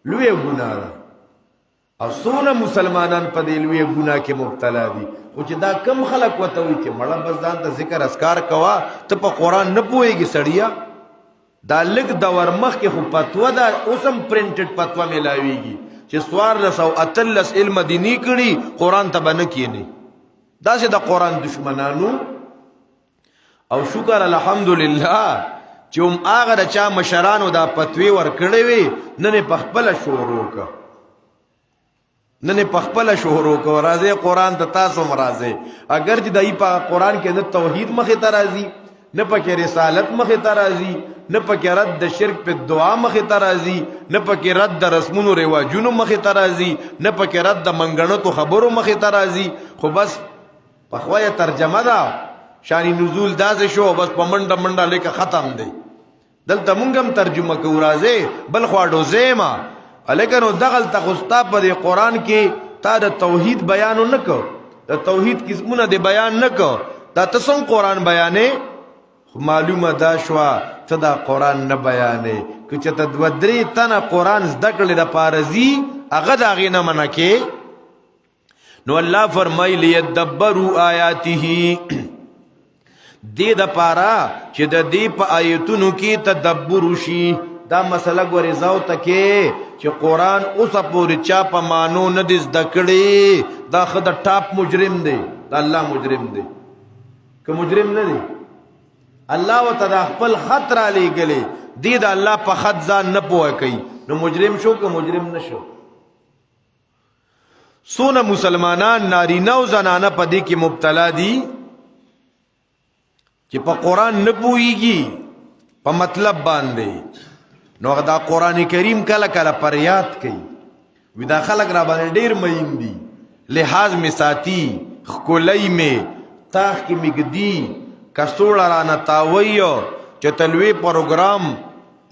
لوی ګناه ده. او څونه مسلمانان په دې لوی ګناه کې مبتلا دي. او چې دا کم خلک وته وي چې مړه بس ځان ته ذکر اسکار کوا، ته په قرآن نه پوهېږي سړیا. دا لږ دور مخکې خو فتوا ده، اوس هم پرنټډ فتوا میلاویږي چې 1418 علم دیني کړي قرآن ته به نه کښېني. داسې د قرآن دشمنانو. او شکر الحمدلله چې هم هغه د چا مشرانو دا فتوی ورکړې وي نن په خپله شروع که، نن په خپل شروع کو. راځي قرآن ته تاسو مرازي. اگر چې دای په قرآن کې د توحید مخې ته راځي، نه پکې رسالت مخې ته راځي، نه پکې رد د شرک په دعا مخې ته راځي، نه پکې رد د رسمونو رواجونو مخې ته راځي، نه پکې رد د منګنتو خبرو مخې ته راځي. خو بس په خوایه ترجمه ده، شان نزول داسې شو بس په منډه منډه لیکه ختم دی. دلته مونږ هم ترجمه کوو. راځي بل خواډو زېما الیکنو دغل تخستا په قرآن کې تا د توحید بیانو نه کو، د توحید قسمونه د بیان نه کو. دا تسم قرآن بیانې معلومه دا شوا ته دا قرآن نه بیانې. که چې ته دوه درې تنه قرآن زده کړې د پارزي هغه د هغې نه منع کې. نو الله فرمایي لیدبروا آیاته، دې د پاره چې د دې په آیتونو کې تدبر وشي. دا مسله ګورې زاو ته کې چې قرآن اوسه پورې چا په مانو نه دی زده کړی، دا ښه د ټاپ مجرم دی، د الله مجرم دی. که مجرم نه دی الله ورته د خپل خط را لېږلی، دی د الله په خط ځان نه پوهه کوي، نو مجرم شو که مجرم نه شو. څونه مسلمانان نارینه او زنانه په دې کې مبتلا دي چې په قرآن نه پوهېږي په مطلب باندې. نو دا قرآن کریم کله کله پریاد کوي، وی دا خلق را باندې ډیر مین دي، لحاظ می ساتي، خکولی می تاخ کی مگدی کسوڑا را نتاویو چې تلوی پروگرام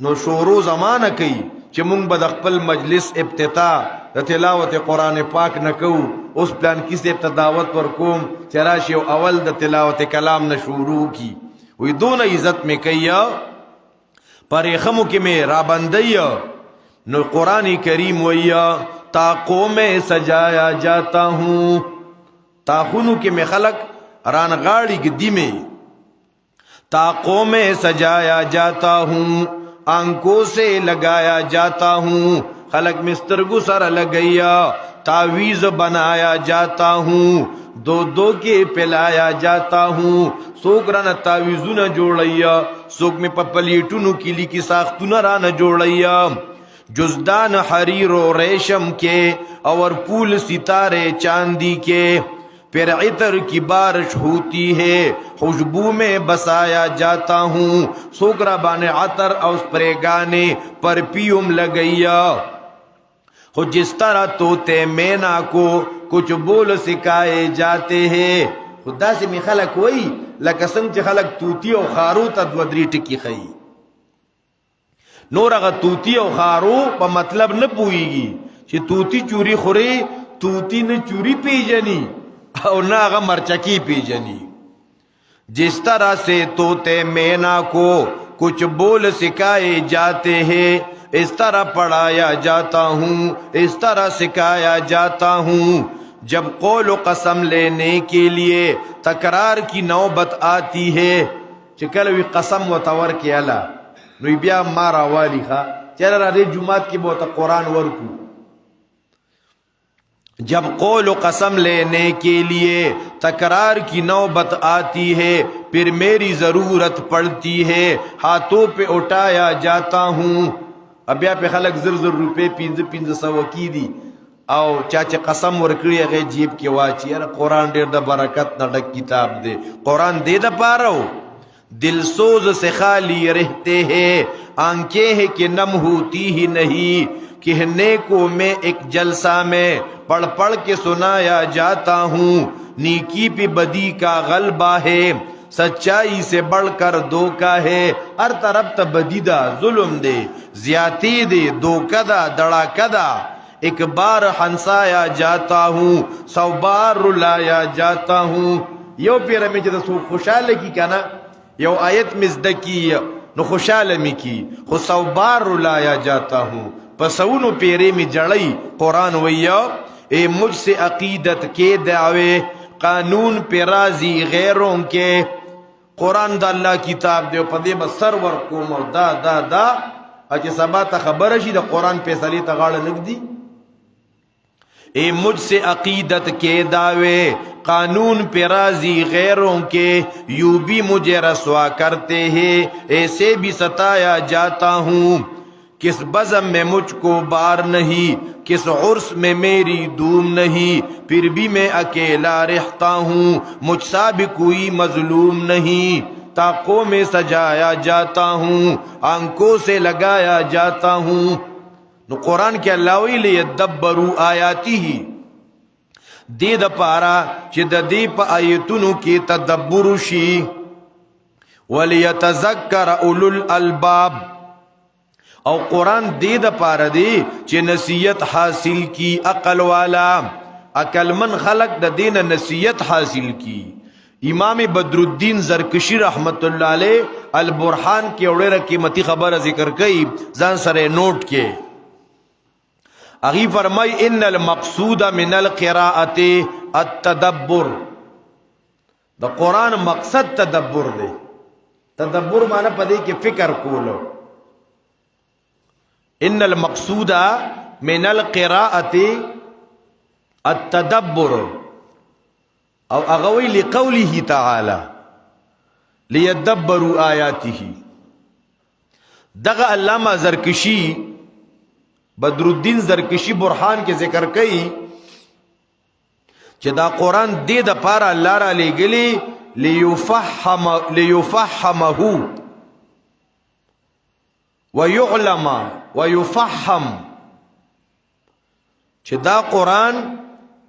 نو شورو زمانه کوي چې مونږ به د خپل مجلس افتتاح د تلاوت قرآن پاک نکو. اوس پلان کسی ابتداوت ورکوم چې راشي اول د تلاوت کلام نه شروع کی. وی دون عزت می کوي پریخمو کې میں رابندی. نو قرآن کریم ویا تاقوں میں سجایا جاتا ہوں، تاخونو کې میں خلق رانغاڑی گدی میں، تاقوں میں سجایا جاتا ہوں، آنکھوں سے لگایا جاتا ہوں، خلق مسترگو سر لگیا تعویز بنایا جاتا ہوں دو دو کے پلایا جاتا ہوں سوک رانا تعویزو نہ جوڑیا سوک میں پپلیٹونو کلی کی ساختو نہ رانا جوڑیا جزدان حریر و ریشم کے اور پھول ستارے چاندی کے پھر عطر کی بارش ہوتی ہے خوشبو میں بسایا جاتا ہوں سوکرا بانے عطر اور پریگانے پر پیوم لگیا ہو جس طرح طوطے مینا کو کچھ بول سکھائے جاتے ہیں خدا سے می خلق وئی لکه څنګه چې خلق توتی او خارو ته دوه درې ټکي ښیي نور هغه توتی او خارو په مطلب نه پوهیږي چې توتی چوری خوري توتی نه چوری پیژني او نہ هغه مرچکی پیجنی جس طرح سے طوطے مینا کو کچھ بول سکھائے جاتے ہیں اس طرح پڑھایا جاتا ہوں اس طرح سکھایا جاتا ہوں جب قول و قسم لینے کے لیے تکرار کی نوبت آتی ہے چکلوی قسم و تور کی اللہ نوی بیا مارا والی خواہ چل رہا دے جماعت کی بہتا قرآن ورکو جب قول و قسم لینے کے لیے تکرار کی نوبت آتی ہے پھر میری ضرورت پڑتی ہے ہاتھوں پہ اٹھایا جاتا ہوں اب یا پہ خلق زر زر روپے پینز سو کی دی او چاچے قسم ورکڑی اگے جیب کے واچی یار قرآن دیر دا برکت نہ ڈک کتاب دے قرآن دے دا پا رہو دل سوز سے خالی رہتے ہیں آنکھیں ہیں کہ نم ہوتی ہی نہیں کہنے کو میں ایک جلسہ میں پڑھ پڑھ کے سنایا جاتا ہوں نیکی پہ بدی کا غلبہ ہے سچائی سے بڑھ کر دھوکا ہے ہر طرف تا بدی دا ظلم دے زیادتی دے دھوکا دا دڑاکا دا ایک بار ہنسایا جاتا ہوں 100 بار رلایا جاتا ہوں یو پیرا میں جدا سو خوشحال کی کنا یو آیت مزدکی نو خوشحال میں کی خو 100 بار رلایا جاتا ہوں پسونو پیرے میں جڑئی قرآن ویا اے مجھ سے عقیدت کے دعوے قانون پہ راضی غیروں کے قرآن دا اللہ کتاب دے پدے با سرور کوم دا دا دا اچھے سبا تا خبر شی دا قرآن پہ سلی تا غاڑ نک دی اے مجھ سے عقیدت کے دعوے قانون پہ راضی غیروں کے یوں بھی مجھے رسوا کرتے ہیں ایسے بھی ستایا جاتا ہوں کس بزم میں مجھ کو بار نہیں کس عرس میں میری دوم نہیں پھر بھی میں اکیلا رہتا ہوں مجھ سا بھی کوئی مظلوم نہیں طاقوں میں سجایا جاتا ہوں آنکھوں سے لگایا جاتا ہوں نو قرآن کے اللہ لیدبروا آیاتی ہی دے دا پارا چی دا دی پا آیتونو کی تدبر شی ولیتذکر اولو الالباب او قرآن دے دا پارا دے چی نصیحت حاصل کی عقل والا عقل من خلق دا دین نصیحت حاصل کی امام بدر الدین زرکشی رحمت اللہ علیہ البرحان کے اوڑے قیمتی خبر ذکر کئی زان سر نوٹ کے اگی فرمائی ان المقصود من القراءت التدبر دا قرآن مقصد تدبر دے تدبر معنی پدے کہ فکر کولو ان المقصود من القراءت التدبر او اغوی لقوله تعالی لیدبروا آیاته دغا علامہ زرکشی بدر الدین زرکشی برحان کے ذکر کئی کہ دا قرآن دے دا پارا اللہ را لے گلی لیفحمہو ویعلم ویفحم کہ دا قرآن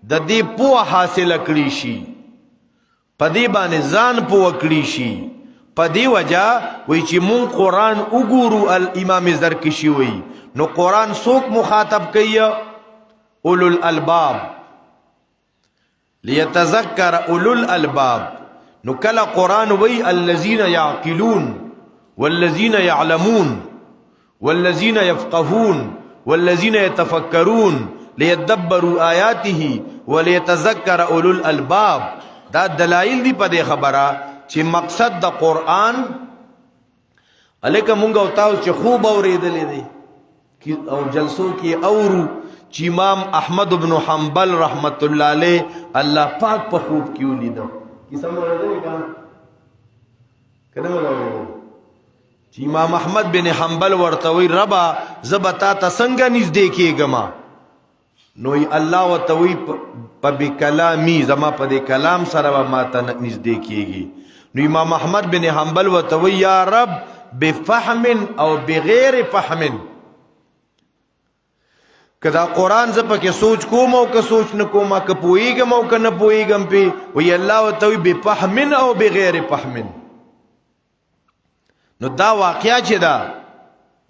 دا دی پو حاصل اکڑی شی پا دی بانے زان پو اکڑی شی پا دی وجہ وی چی مون قرآن اگورو الامام زرکشی وی نو قرآن سوک مخاطب کئی اولو الالباب لیتذکر اولو الالباب نو کلا قرآن وی الذین یعقلون والذین یعلمون والذین یفقہون والذین یتفکرون لیدبروا آیاته ولیتذکر اولو الالباب دا دلائل دی پا دے خبرہ چی مقصد دا قرآن علیکہ مونگا اتاو چی خوب اوری دلی دی او جلسو کې اورو چې امام احمد بن حنبل رحمت الله علیه الله پاک په خوب کې ولیدو کیسه مورده کنه مورده چې امام احمد بن حنبل ورته وی ربا زبتا ته څنګه نږدې کېږم نو الله وتوي په کلامی زما په کلام سره ما ته نږدې کېږي نو امام احمد بن حنبل وتوي یا رب بفهم او بغیر فهم کدا قرآن زپا کے سوچ کوم او که سوچ نکوم که پوئیگم او که نپوئیگم پی وی اللہ وتوی بفهم او بغیر فهم نو دا واقعہ چه دا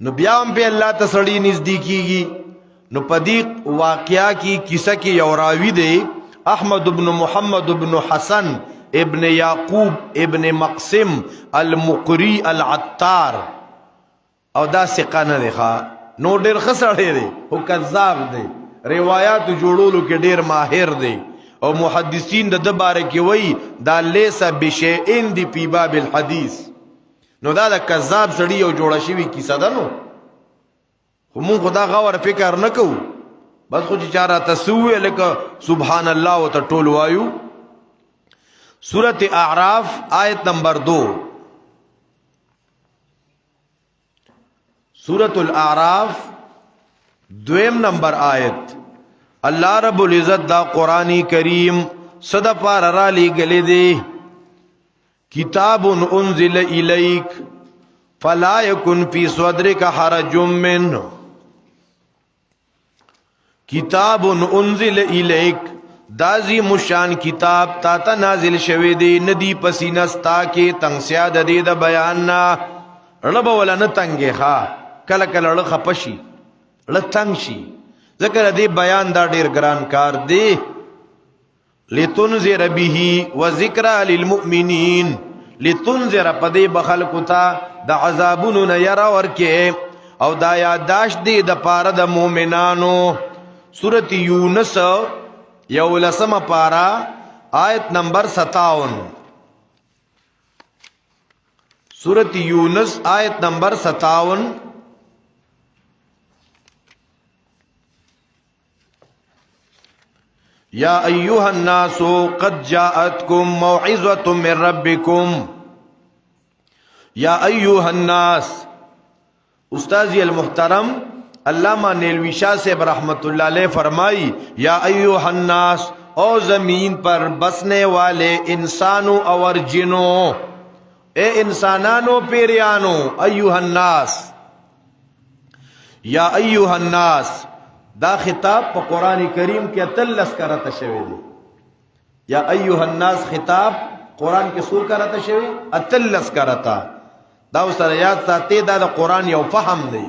نو بیاهم پی اللہ تسڑی نزدیکیگی نو پدی واقعہ کی کسا کی یوراوی دے احمد بن محمد بن حسن ابن یعقوب ابن مقسم المقری العطار او دا سقانه دی خواه نو ډیر خسړې دی او کذاب دی روایت جوړولو کې ډیر ماهر دی او محدثین د باره کې وای دا لیس بشیء دی په باب الحديث نو دا د کذاب سړی او جوړه شوی کیسه ده نو خو مون خدا غور فکر نکو بس خو چې چاره تسوی لکه سبحان الله وتټول وایو سورۃ اعراف آیت نمبر 2 سورۃ الاعراف دویم نمبر آیت اللہ رب العزت دا قرآن کریم صدا پار را لی گلے دے کتاب انزل الیک فلا یکن فی صدرک حرج منہ کتاب انزل الیک دازی مشان کتاب تا تا نازل شوی دی ندی پسینستا کے تنگسیا دے دا بیاننا رب ولا نتنگے خواہ کله کله لړ خپشي لړ تنگ شي ذکر دې بیان دا ډیر ګران کار دی لتنذر به وذکر للمؤمنین لتنذر پدې بخل کوتا د عذابونو نه ير ورکه او دا یاداش دی د پاره د مؤمنانو سورۃ یونس یولسم پارا آیت نمبر 57 سورۃ یونس آیت نمبر 57 یا ایوہ الناس قد جاءتکم موعظۃ من ربکم یا ایوہ الناس استاذی المحترم علامہ نیلوی شاہ سے رحمت اللہ علیہ فرمائی یا ایوہ الناس او زمین پر بسنے والے انسانوں اور جنوں اے انسانانو پیریانو ایوہ الناس یا ایوہ الناس دا خطاب پا قرآن کریم کی اتلس کرتا شوی دی یا ایوہ الناس خطاب قرآن کی سو کرتا شوی اتلس کرتا دا اس طرح یاد ساتے دا قرآن یو فهم دی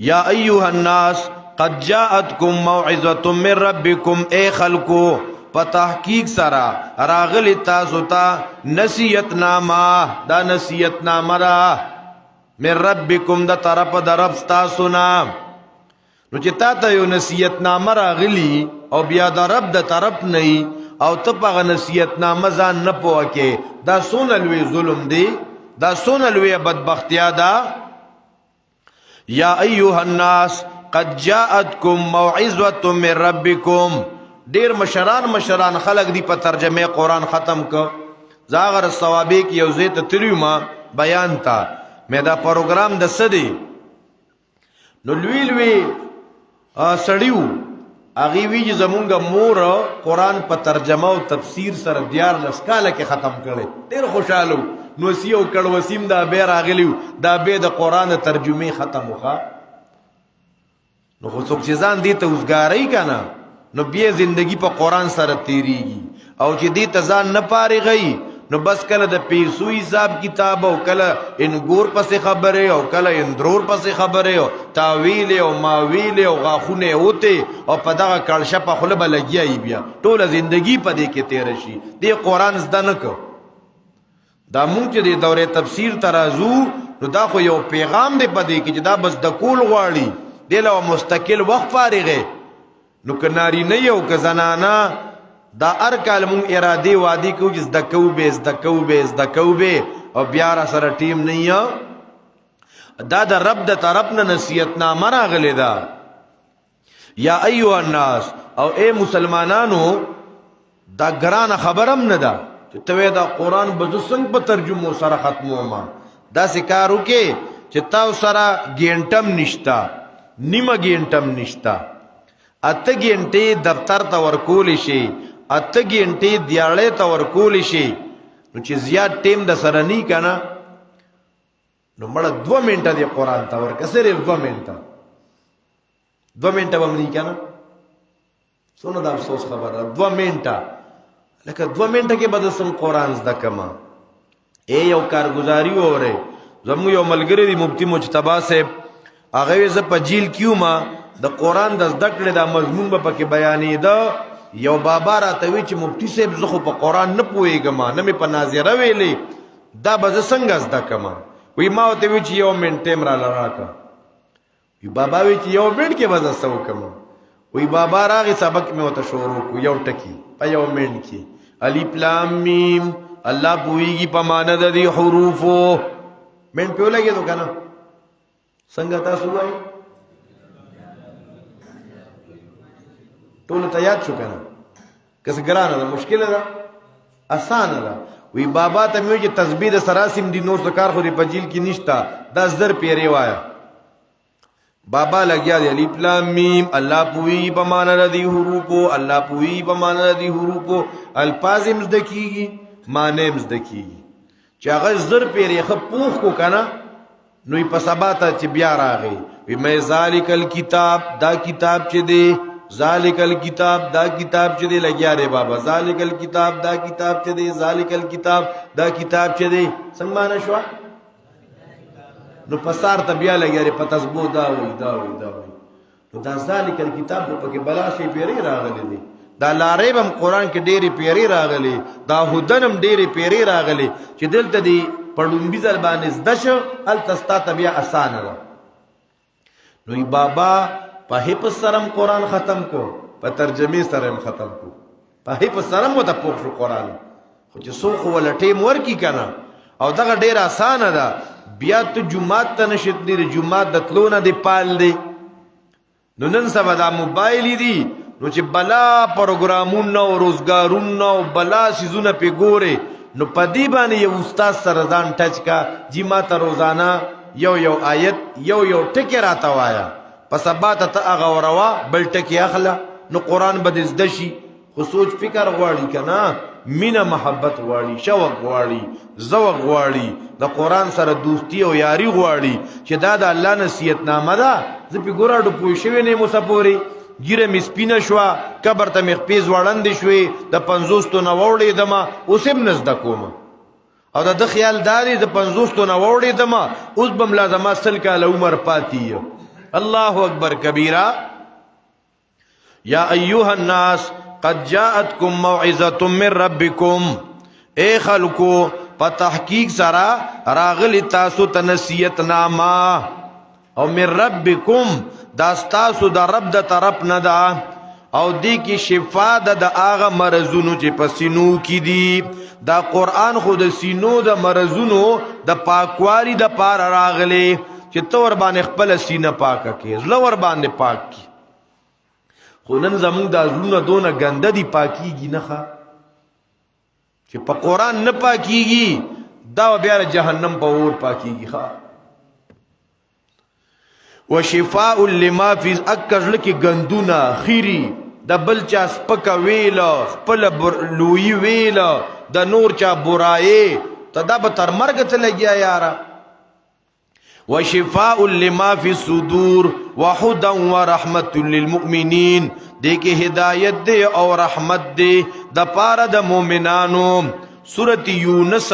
یا ایوہ الناس قد جاءتکم موعظۃ من ربکم اے خلقو پا تحقیق سرا راغل تاسو تا نصیحت نامہ دا نصیحت نامہ را من ربکم دا طرف دا رب ستاسو نام نو چې تا ته یو نصیحت نامه راغلی او بیا د رب د طرف نه او ته په نصیحت نامه ځان نه پوه کې دا څونه لوی ظلم دی دا څونه لوی بدبختیا ده یا ایها الناس قد جاءتکم موعظۃ من ربکم ډیر مشران خلق دی په ترجمه قرآن ختم کو زاغر ثوابیک یو زیت تریما بیان تا مې دا پروګرام د سدي نو لوی سړیو هغه وی زمونږه مور قرآن په ترجمه او تفسیر سره دیار لسکاله کې ختم کړي ډیر خوشاله نو سیو کړه وسیم دا به راغلیو دا به د قرآن ترجمه ختم وخا نو خو څوک چې ځان دي ته وزګاری کنه نو بیا زندگی په قرآن سره تیریږي او چې دې ته ځان نه پاريږي نو بس کله د پیسو حساب کتاب او کله انګور پسې خبره او کله اندرور پسې خبره او تاویل او ماویل او غاخونه اوته او په دغه کلشه په خله بلګیای بیا ټول زندگی په دې کې تیر شي دې قرآن زده نه کو دا مونږ چې د دوره تفسیر ترازو نو دا خو یو پیغام دی په دې کې چې دا بس د کول غواړي دله مستقل وخت فارغه نو کناری نه یو که زنانا دا ارکال مون ارادی وادی کو جس دکو به او بیا را سره ټیم نه دا د رب د طرف نه نصیحت نامه راغلی دا یا ایها الناس او اے مسلمانانو دا ګرانه خبرم نه ده چې ته دا قرآن به زه څنګه په ترجمو سره ختموم داسې کار وکې چې تاسو سره ګینټم نشته نیمه ګینټم نشته 8 ګینټې دفتر ته ورکولی شي 8 ګینټې دیاړۍ ته ورکولی شي نو چې زیات ټیم د سره نی که نه نو مړه 2 منټه دی قرآن ته ورکه صرف 2 منټه 2 منټه به م نی که نه څونه د افسوس خبره 2 منټه لکه 2 منټه کې به د سم قرآن زده کما ای یو کارګزاري وورئ زموږ یو ملګری دی مفتی مجتبی صاحب هغه وی زه په جیل کیو ما د قرآن د زده کړې دا مضمون به پکې بیانېده یو بابا راته وی چې مفتی صاحب زه خو په قرآن نه پوهېږم نه مې په ناظره ویلې دا به زه څنګه زده کړم وی ما ورته وی چې 1 منټ ټیم راله راکړه وی بابا وی چې 1 منټ کې به زه څه وکړم وی بابا راغی سبق مې ورته شروع کړو یو ټکي په 1 منټ کې الف لام میم الله پوهېږي په معنی د دې حروفو منټ په لګېدو که نه څنګه تاسو وایي ټولو ته یاد شو که نه که څه ګرانه ده مشکله ده اسانه ده وی بابا ته مې وایي چې تسبیح د سراسم دي نور څه کار خو دې په جیل کې نشته دا 10 پیرې وایه بابا لګیا دی الف لام میم الله پوهېږي په معنی د دې حروفو الله پوهېږي په معنی د دې حروفو الفاظ هم زده کېږي معنی هم زده کېږي چې هغه 10 پیرې ښه پوخ کو که نه نو په سبا ته چې بیا راغی وی مې ذالک الکتاب دا کتاب چې دی ذالک الکتاب دا کتاب چې دی لګیا دی بابا ذالک الکتاب دا کتاب چې دی ذالک الکتاب دا کتاب چې دی څنګه معنی شو نو پسار ته بیا لګیا دی په تسبو دا وی دا وی دا وی نو دا ذالک الکتاب په کې بلا شی پیری راغلی دی دا لاریب هم قرآن کې ډېرې پیری راغلی دا هدن هم ډېرې پیری راغلی چې دلته دی په لومبي ځل باندې زده شو هلته ستا ته بیا اسانه ده نو بابا په حفظ سره هم قرآن ختم کو په ترجمې سره هم ختم کو په حفظ سره هم ورته پوه شو قرآن خو چې څوک خو وله ټیم ورکړي که نه او دغه ډېره اسانه ده بیا ته جومات ته نشي تللی جومات د تلو نه دې پال دی نو نن سبا دا موبایل دي نو چې بلا پروګرامونه او روزګارونه او بلا سیزونه پې ګورې نو په دې باندې یو استاد سره ځان ټچ کا جی ما ته روزانه یو آیت یو ټکی راته وایه په سبا ته ته هغه وروا بل ټکی اخله نو قرآن به دې زده شي خو سوچ فکر غواړي که نه مینه محبت غواړي شوق غواړي ذوق غواړي د قرآن سره دوستی او یاری غواړي چې دا د الله نصیحت نامه ده زه پې ګوره ډوپوی شوی نه یم اوسه پورې ګیره مې سپینه شوه قبر ته مې خپې ځوړندې شوې د 50 نه واوړېدمه اوس هم نه زده کومه او د ده خیال دا دی د 50 نه واوړېدمه اوس به ملا زما 100 کاله عمر پاتې الله اکبر کبیره یا ایها الناس قد جاءتكم موعظه من ربكم اے خلقو په تحقیق سره راغلی تاسو ته نصیحت نامه او من ربکم دا ستاسو د رب د طرف نه ده او دی کې شفا ده د هغه مرضونو چې په سینو کې دي دا قرآن خو د سینو د مرضونو د پاکوالي د پاره راغلی چې ته ور باندې خپله سینه پاکه کړې زړه ور باندې پاک کړي خو نن زموږ دا زړونه دونه ګنده دي پاکېږي نه ښه چې په قرآن نه پاکېږي دا بیا جهنم په اور پاکېږي ښه وشفاء لما فی اکر لکی گندونا خیری د بل چا سپکا ویلا خپل لوی ویلا د نور چا برائے تا دا بتر مرگ تلگیا یارا وشفاء لما فی الصدور وحدا ورحمت للمؤمنین دیکھ ہدایت دے اور رحمت دے دا پارا دا مومنانو سورت یونس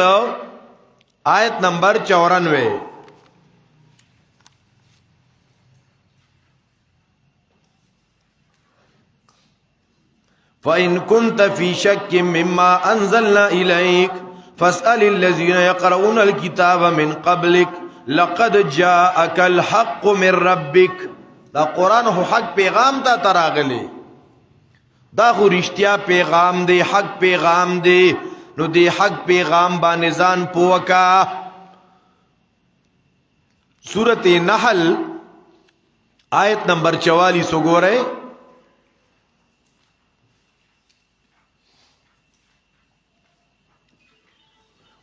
آیت نمبر 94 فَإِن كُنْتَ فِي شَكٍّ مِّمَّا أَنزَلْنَا إِلَيْكَ فَاسْأَلِ الَّذِينَ يَقْرَؤُونَ الْكِتَابَ مِنْ قَبْلِكَ لَقَدْ جَاءَكَ الْحَقُّ مِنْ رَبِّكَ دا قرآن ہو حق پیغام تا تراغلے دا خو رشتیا پیغام دے حق پیغام دے نو دے حق پیغام با نزان پوکا سورت نحل آیت نمبر 44 وګورئ.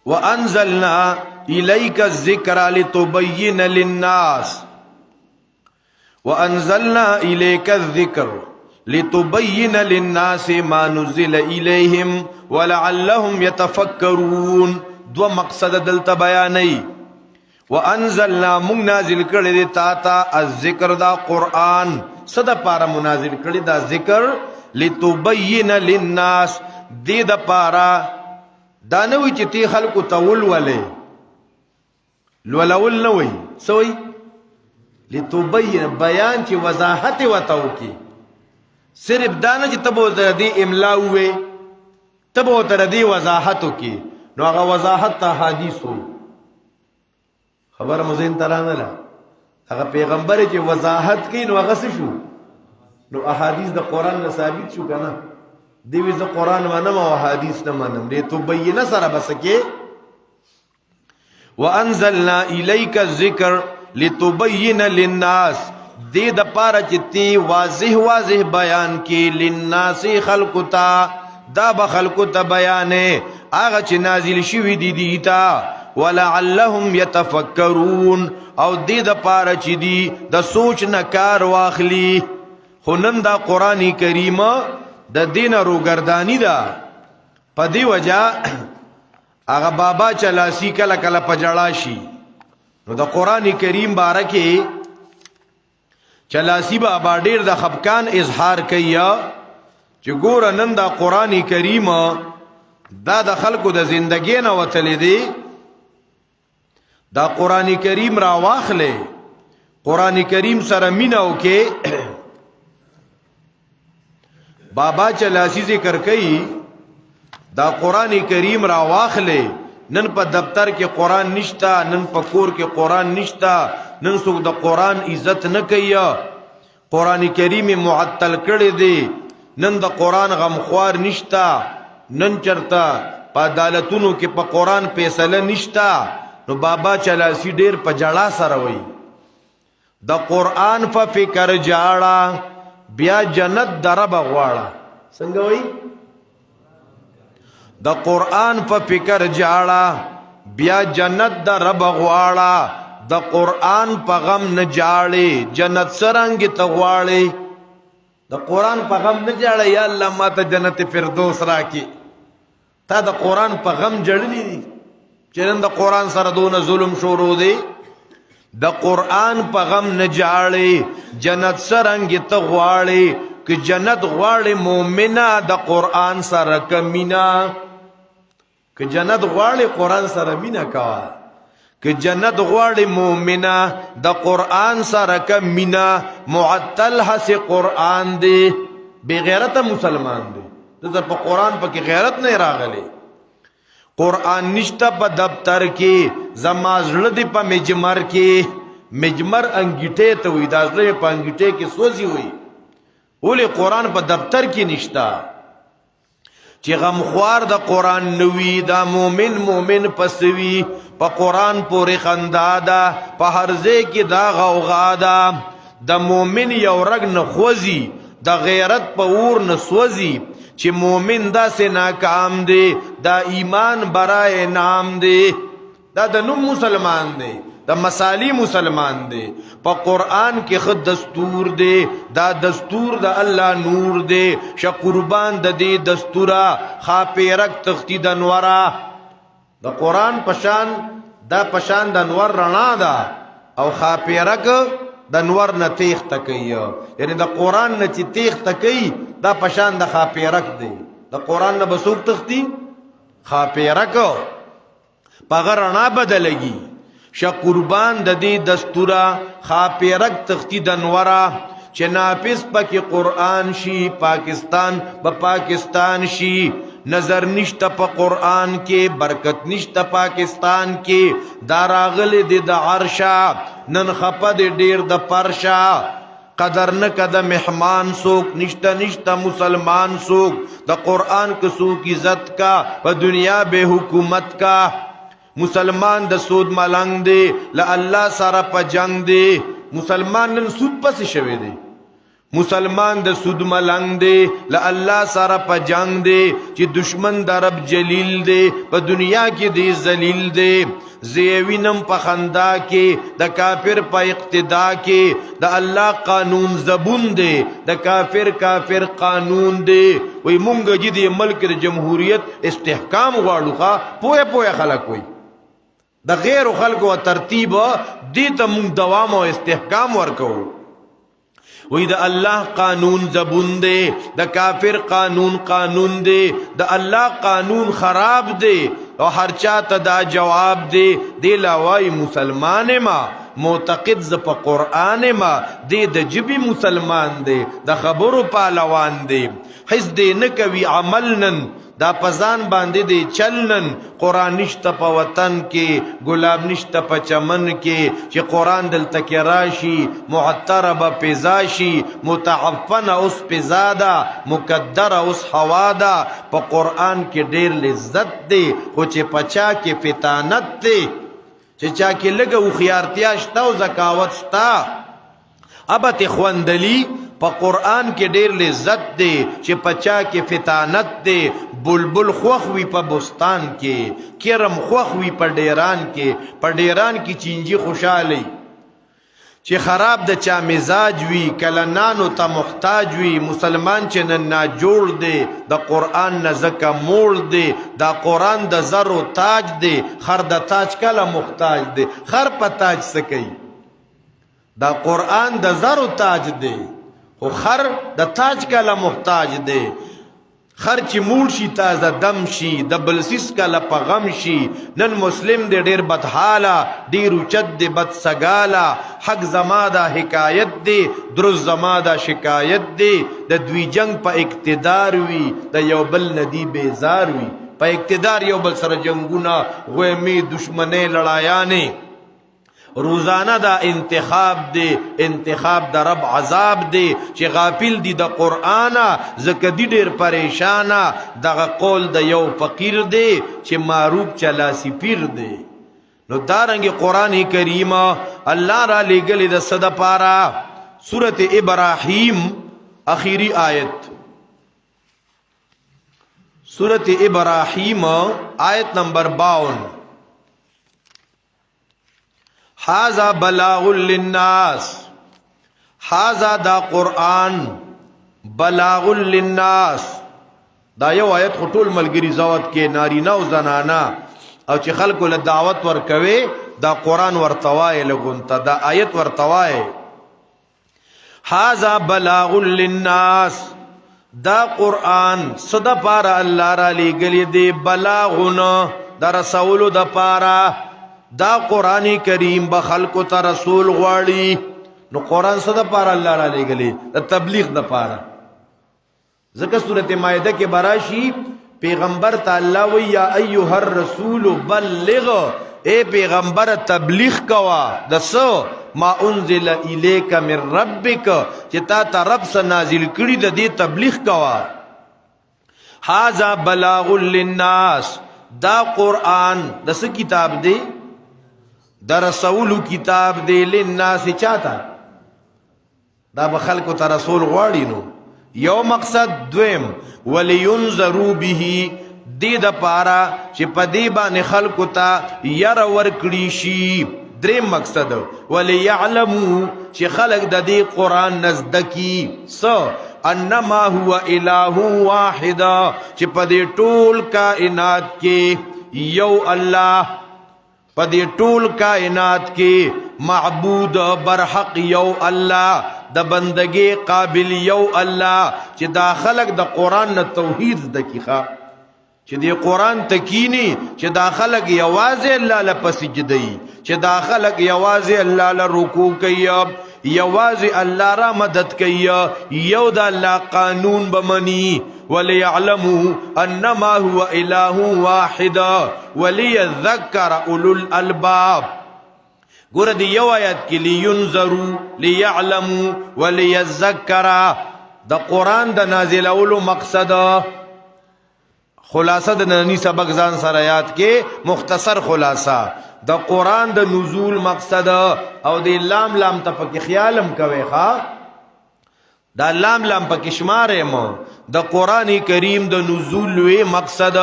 وَأَنزَلْنَا إِلَيْكَ الذِّكْرَ لِتُبَيِّنَ لِلنَّاسِ وَأَنزَلْنَا إِلَيْكَ الذِّكْرَ لِتُبَيِّنَ لِلنَّاسِ مَا نُزِّلَ إِلَيْهِمْ وَلَعَلَّهُمْ يَتَفَكَّرُونَ. دو مقصد دلتا بیانی. وَأَنزَلْنَا مُنگ نازل کردی تاتا الذکر دا قرآن. صدا پارا منازل کردی دا ذکر لِتُبَيِّنَ لِلنَّاسِ دی دا پارا دانوی چی تی خلقو تول ولی لولول نوی سوی لتبین بیان چی وضاحت و توکی صرف دانا چی تبو تردی املاوی تبو تردی وضاحتو کی نو اگا وضاحت تا حدیثو خبر مزین ترانا لا اگا پیغمبر چی وضاحت کی نو اگا سشو نو احادیث دا قرآن نثابت شو کنا دیوی ز قرآن منم و حدیث نمانم دی تو بینه سره بسکے. وانزلنا الیک الذکر لتبین للناس دی د پارا چتی واضح واضح بیان کی للناس خلقتا دا بخلقتا بیانے آغا چی نازل شوی دی دیتا ولعلهم یتفکرون او دی د پارا چی دی د سوچ نکار واخلی. خونن دا قرآن کریم د دین روگردانی دا پا دی وجہ اگا بابا چلاسی کلا کلا پجڑاشی نو دا قرآن کریم بارکی چلاسی بابا دیر دا خبکان اظہار کیا چی گورا نن دا قرآن کریم دا دا خلقو دا زندگی نواتلی دی دا قرآن کریم را واخلے قرآن کریم سر میناو کے بابا چلاسی ذکر کئی دا قرآن کریم را واخلے نن پا دفتر کے قرآن نشتا نن پا کور کے قرآن نشتا نن سوک دا قرآن عزت نکیا قرآن کریم معطل کردے دے نن دا قرآن غمخوار نشتا نن چرتا پا عدالتونو کے پا قرآن پیسل نشتا نو بابا چلاسی دیر پا جڑا سروئی دا قرآن پا فکر جاڑا بیا جنت در بغواړه څنګه وای د قرآن په فکر جاړه بیا جنت در بغواړه د قرآن په غم نه جاړې جنت سرنګ ته غواړې د قرآن په غم نه جاړې یا الله ماته جنت فردوس راکې تا د قرآن په غم جړلې دي چې نن د قرآن سره دون ظلم شروع دی د قرآن په غم نه جاړې جنت سرنګ ته غواړې که جنت غواړې مومنه د قرآن سره کمینا که جنت غواړې قرآن سره مینا کوا که جنت غواړې مومنه د قرآن سره کمینا معطل حس قرآن دی بے غیرت مسلمان دی دته په قرآن پکې غیرت نه راغلی قرآن نشتا پا دفتر کی زمازل دی پا مجمر کی مجمر انگیٹے تا ہوئی دازلے پا انگیٹے کی سوزی ہوئی اولی قرآن پا دفتر کی نشتا چی غمخوار دا قرآن نوی دا مومن پسوی پا قرآن پوری خندادا پا ہرزے کی دا غوغادا دا مومن یو رگ نخوزی دا غیرت پا اور نسوزی چی مومن دا سے ناکام دے دا ایمان برائے نام دے دا نم مسلمان دے دا مسالی مسلمان دے پا قرآن کے خود دستور دے دا دستور دا اللہ نور دے شا قربان دا دے دستورا خاپی رک تختی دنورا دا قرآن پشان دا نور رنا دا او خاپی رک دا نور نا تیخ تکی یعنی دا قرآن نا چی تیخ تکی دا پشان دا خاپیرک دی دا قرآن نا بسوک تختی خاپیرک پا غرنا بدلگی شا قربان دا دی دستورا خاپیرک تختی دنورا چه ناپس پا کی قرآن شی پاکستان با پاکستان شی نظر نشتا پا قرآن کے برکت نشتا پاکستان کے داراغل دی دا عرشا نن خپا دی دیر دا پرشا قدر نکد مہمان سوک نشتا مسلمان سوک دا قرآن کا سوک عزت کا پا دنیا بے حکومت کا مسلمان د سود ملنګ دی ل الله سره په جنگ دی مسلمان نن سود پس شوی دی مسلمان د سود ملنګ دی ل الله سره په جنگ دی چې دشمن د رب جلیل دی په دنیا کې دی ذلیل دی زیوینم په خندا کې د کافر په اقتدا کې د الله قانون زبون دی د کافر قانون دی وای مونږ چې د ملک د جمهوریت استحکام غواړو ښا پوهه خلک وای د غیر خلکو ترتیب دې ته مونږ دوام او استحکام ورکو وی د الله قانون زبون دی د کافر قانون دی د الله قانون خراب دی او هر چاته دا جواب دی دی لوای مسلمان ما معتقد ز په قران ما دی د جبی مسلمان دی د خبرو پهلوان دی حس دی نه کوي عملنن دا پزان باندې دی چلنن قران نشته په وطن کې ګلاب نشته په چمن کې چې قران دلته کې راشي معتربه پزاشي متعفن اوس پزادا مقدر اوس حوادا په قران کې ډیر لذت دی خو چې پچا کې فتانت دی چې چا کې لګو خيارتیا شته او زکاوت شته ابت خوندلی په قران کې ډیر لذت دی چې پچا کې فتانت دی بلبل خوخ وی په بستان کې کرم خوخ وی په ډیران کې چینجی خوشالي چې خراب د چا مزاج وی کلنانو ته محتاج وی مسلمان چې نه جوړ دی د قران نه زکه موړ دی دا قران د زرو تاج دی خر د تاج کله محتاج دی خر په تاج سکی دا قران د زرو تاج دی او خر د تاج کله محتاج دی خر چې مول شي تازه دم شي د بلسیس کله په غم شي نن مسلم دی ډیر بدحاله ډیر اوچت دی بد سگالا حق زما دا حکایت دی درست زما دا شکایت دی د دوی جنگ په اقتدار وی د یو بل ندی بیزار وی په اقتدار یو بل سره جنگونه غومی دشمنه لړایانه روزانه دا انتخاب دی انتخاب دا رب عذاب دی چې غافل دی د قرآن زکه دی ډیر پریشانه دغه قول د یو فقیر دی چې معروف چلا سپیر دی نو دارنګ قرآن کریم الله را لګل د صد پارا سورۃ ابراهیم اخیری آیت سورۃ ابراهیم آیت نمبر 52 هذا بلاغ للناس هذا دا قرآن بلاغ للناس دا یو آیت خطول ملگری زوت کے نارینا و زنانا او چې خلقو لدعوت ورکوي دا قرآن ورتوائے لگنتا دا آیت ورتوائے هذا بلاغ للناس دا قرآن صدا پارا اللہ را لی گلی دی بلاغنا دا رسولو دا پارا دا قرآن کریم بخلقو تا رسول غواړي نو قرآن صدا پارا اللہ را لے گلی دا تبلیغ دا پارا ذکر سورت مائدہ کے براشی پیغمبر تا اللہ وی یا ایوہ الرسول بلغ اے پیغمبر تبلیغ کوا دسو ما انزل الیک من ربک چتا تا رب سے نازل کری دا دی تبلیغ کوا هذا بلاغ للناس دا قرآن دس کتاب دی دا رسول کتاب دی للناس چاہتا دا بخلقو تا رسول غواړي نو یو مقصد دویم ولینذروا به دی د پارا چې پدی باندې خلقو تا ير ورکړي شي دریم مقصد وليعلموا چې خلق د دې قران نزدکی سو انما هو اله واحد چې پدی ټول کائنات کې یو الله پدی ټول کائنات کې معبود برحق یو الله د بندگی قابل یو الله چې دا خلق د قران نه توحید دقیقه چې دی قران تکینی چې دا خلق یوازې الله له سجدي چې دا خلق یوازې الله له رکوع کوي یوازې الله را مدد کوي یو د الله قانون بمني وليعلموا انما هو اله واحد وليذكر اولو الالباب ګور دی یو آیت کې لینذروا ليعلموا وليذكر د قران د نازل اولو مقصد خلاصه د نننی سبق ځان سره یاد کې مختصر خلاصه د قران د نزول مقصد او د لام لام ته پکې خیالم کوي ښا دا لام لام پکې شمارې مو د قران کریم د نزول وی مقصد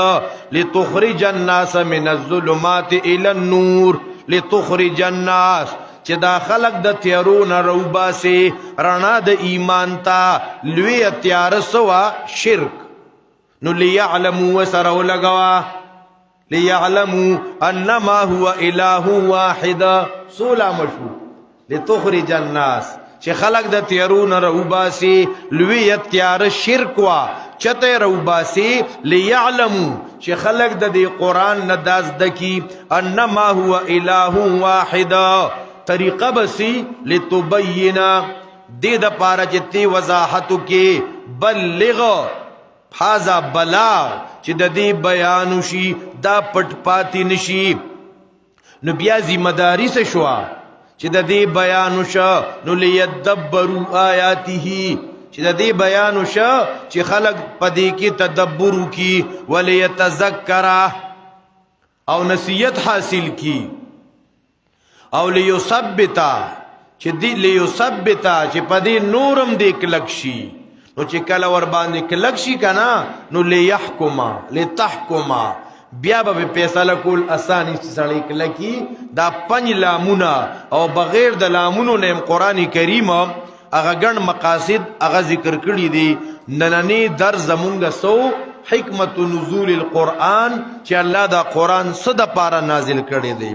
لتخرج الناس من الظلمات الى النور لتخرج الناس چې دا خلق د تیارو نه روباسي رڼا د ایمان ته لوی تیار سوا شرک نو ليعلموا وسروا لغوا ليعلموا انما هو اله واحد سولا مشو لتخرج الناس چې خلق د تیارو نه روباسي لوی تیار شرک وا چته روباسي ليعلموا چې خلق د دې قران نه داز دکی انما هو اله واحد طریقه بسی لتبین دې د پاره چې تی وضاحت کې بلغ هاذا بلاغ چې د دې بیان شي دا پټ پاتې نشي نو بیا ذمہ داری څه شو چې د دې بیان شو نو لیدبروا آیاته چې د دې بیان شو چې خلق پدې کې تدبر وکي وليتذکر او نصیحت حاصل کی او لیثبتا چې دې لیثبتا چې پدې نورم دې کلک شي نو چې کله ور باندې کلک شي کنه نو لیحکما لتحکما بیا به فیصله کول اسانی سړی کلکی دا 5 لامونه او بغیر د لامونو نه قرآن کریم هغه ګڼ مقاصد هغه ذکر کړی دي نننی در زمونږ سو حکمت نزول القرآن چې الله دا قرآن صد پارا نازل کړی دی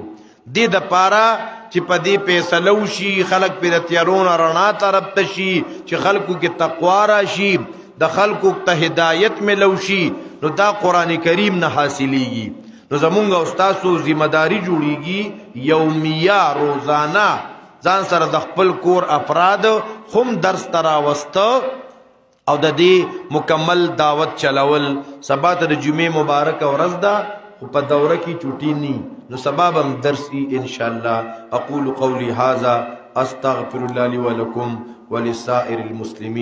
دې د پارا چې په دې فیصله وشي خلق پر تیارون رڼا طرف ته شي چې خلقو کې تقوا راشي د خلقو ته هدایت ملو شي نو دا قرآن کریم نه حاصلېږي نو زمونږ استادو ذمہ داری جوړیږي یومیه روزانه ځان سره د خپل کور افراد هم درس ترا وسته او د دې مکمل دعوت چلول سبا ته د جمعې مبارک ورځ ده په دوره کې چوټی ني نو سبب هم درس ان شاء الله اقول قولي هذا استغفر الله لي ولكم ولسائر المسلمين